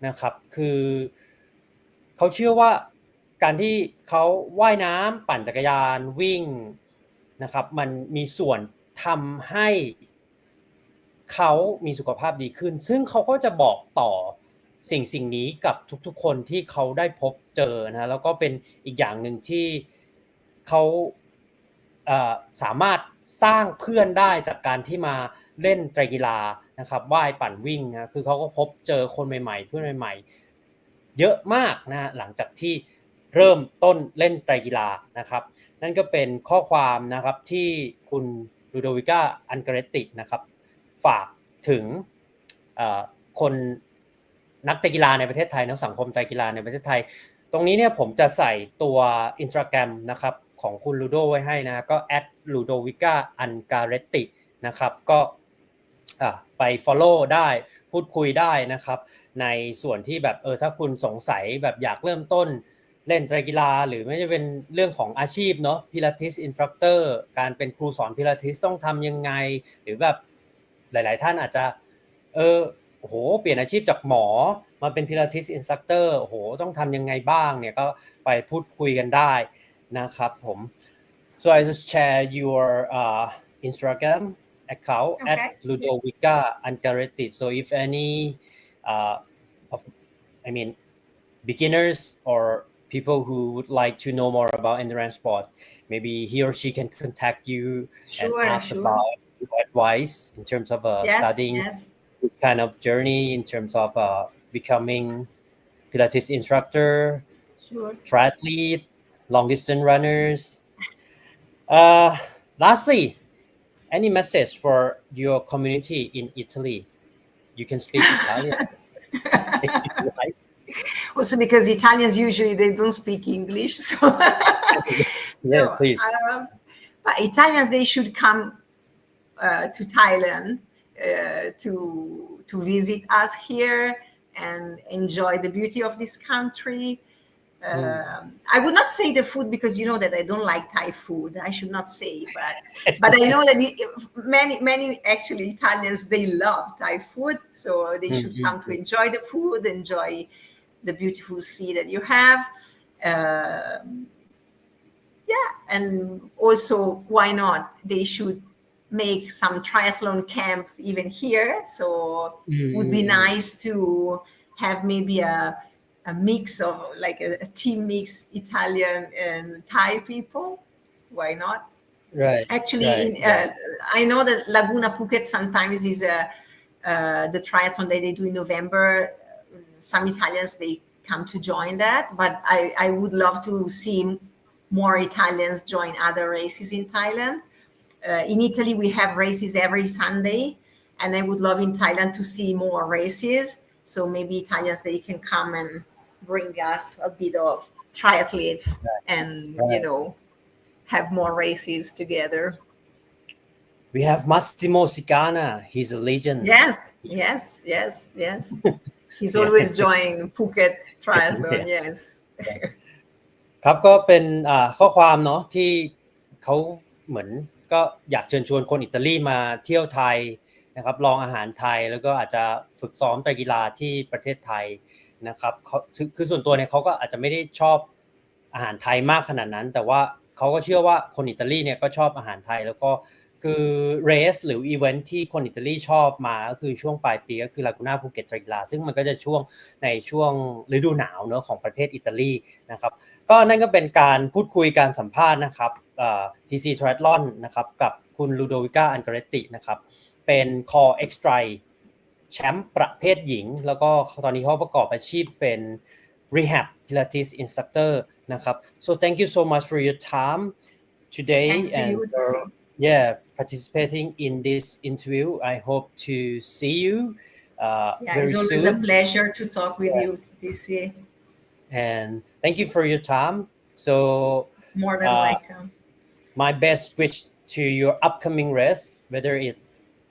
นะครับคือเขาเชื่อว่าการที่เขาว่ายน้ำปั่นจักรยานวิ่งนะครับมันมีส่วนทำให้เขามีสุขภาพดีขึ้นซึ่งเขาก็จะบอกต่อสิ่งนี้กับทุกๆคนที่เขาได้พบเจอนะแล้วก็เป็นอีกอย่างหนึ่งที่เขาสามารถสร้างเพื่อนได้จากการที่มาเล่นไตรกีฬานะครับว่ายปั่นวิ่งนะคือเขาก็พบเจอคนใหม่ๆเพื่อนใหม่ๆเยอะมากนะหลังจากที่เริ่มต้นเล่นไตรกีฬานะครับนั่นก็เป็นข้อความนะครับที่คุณลูโดวิก้าอันเกเรตตินะครับฝากถึงคนนักไตรกีฬาในประเทศไทยนะสังคมไตรกีฬาในประเทศไทยตรงนี้เนี่ยผมจะใส่ตัว Instagram นะครับของคุณลูโดไว้ให้นะก็ @Ludovica Ungaretti นะครับก็ไป follow ได้พูดคุยได้นะครับในส่วนที่แบบถ้าคุณสงสัยแบบอยากเริ่มต้นเล่นไตรกีฬาหรือไม่จะเป็นเรื่องของอาชีพเนาะ Pilates Instructor การเป็นครูสอน Pilates ต้องทำยังไงหรือแบบหลายๆท่านอาจจะโอ้โหเปลี่ยนอาชีพจากหมอมาเป็น Pilates Instructor โอ้โหต้องทำยังไงบ้างเนี่ยก็ไปพูดคุยกันได้นะครับผม so I just share your Instagram account @Ludovica Ungaretti so if any beginners or people who would like to know more about endurance sport maybe he or she can contact you and ask about advice in terms of studying this kind of journey in terms of becoming Pilates instructor, Sure. triathlete, long distance runners. Lastly, any message for your community in Italy? You can speak Italian if you like. Also, because Italians usually they don't speak English, so Yeah, no. please. But Italians they should come to Thailand to visit us here and enjoy the beauty of this country. I would not say the food because you know that I don't like Thai food. I should not say, but I know that many actually Italians they love Thai food, so they should come to enjoy the food, enjoy the beautiful sea that you have. Yeah, and also why not? They should make some triathlon camp even here. So would be nice to have maybe a mix of like a team mix Italian and Thai people. Why not? Right. Actually, Right. I know that Laguna Phuket sometimes is the triathlon that they do in November. Some Italians they come to join that, but I would love to see more Italians join other races in Thailand. In Italy, we have races every Sunday, and I would love in Thailand to see more races. So maybe Italians they can come and bring us a bit of triathletes and Right. have more races together. We have Massimo Sicana. He's a legend. Yes, yes, yes, yes. He's Yeah. always joining Phuket Triathlon. Yeah. Yes. ครับก็เป็นข้อความเนาะที่เขาเหมือนก็อยากเชิญชวนคนอิตาลีมาเที่ยวไทยนะครับลองอาหารไทยแล้วก็อาจจะฝึกซ้อมไตรกีฬาที่ประเทศไทยนะครับเขาคือส่วนตัวเนี่ยเขาก็อาจจะไม่ได้ชอบอาหารไทยมากขนาดนั้นแต่ว่าเขาก็เชื่อว่าคนอิตาลีเนี่ยก็ชอบอาหารไทยแล้วก็คือเรสหรืออีเวนท์ที่คนอิตาลีชอบมาก็คือช่วงปลายปีก็คือลากูน่าภูเก็ตไตรกีฬาซึ่งมันก็จะช่วงในช่วงฤดูหนาวเนอะของประเทศอิตาลีนะครับก็นั่นก็เป็นการพูดคุยการสัมภาษณ์นะครับTC Triathlon นะครับกับคุณลูโดวิก้าอันเกเรตตินะครับเป็น Core Extra แชมป์ประเภทหญิงแล้วก็ตอนนี้เขาประกอบอาชีพเป็น Rehab Pilates Instructor นะครับ so thank you so much for your time today Thanks to and you, for TC. participating in this interview. I hope to see you Yeah, very it's always soon. a pleasure to talk with you, TC. And thank you for your time. So More than welcome. my best wish to your upcoming race, whether it's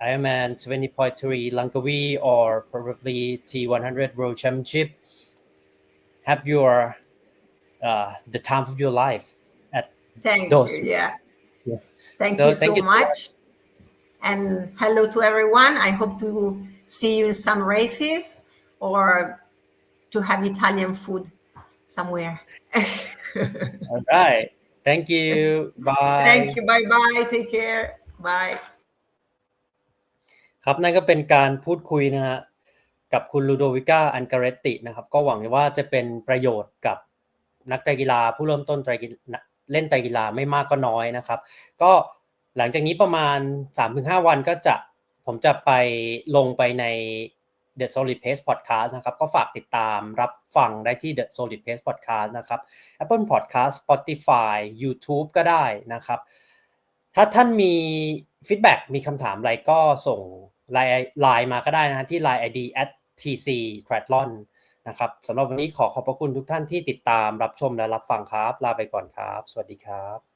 Ironman 20.3 Langkawi or probably T100 World Championship. Have your the time of your life at Thank those. you. Yeah. Yes. Thank So you thank so you so much. And hello to everyone. I hope to see you in some races or to have Italian food somewhere. All right. Thank you. Bye. Thank you. Bye bye. Take care. Bye. ครับนั่นก็เป็นการพูดคุยนะฮะกับคุณลูโดวิก้าอันการเรตตินะครับก็หวังว่าจะเป็นประโยชน์กับนักไตรกีฬาผู้เริ่มต้นเล่นไตรกีฬาไม่มากก็น้อยนะครับก็หลังจากนี้ประมาณ 3-5 วันก็ผมจะไปลงไปใน The Solid Pace Podcast นะครับก็ฝากติดตามรับฟังได้ที่ The Solid Pace Podcast นะครับ Apple Podcast Spotify YouTube ก็ได้นะครับถ้าท่านมีฟีดแบ็กมีคำถามอะไรก็ส่งไลน์มาก็ได้นะที่ Line ID @tc triathlon นะครับสำหรับวันนี้ขอบพระคุณทุกท่านที่ติดตามรับชมและรับฟังครับลาไปก่อนครับสวัสดีครับ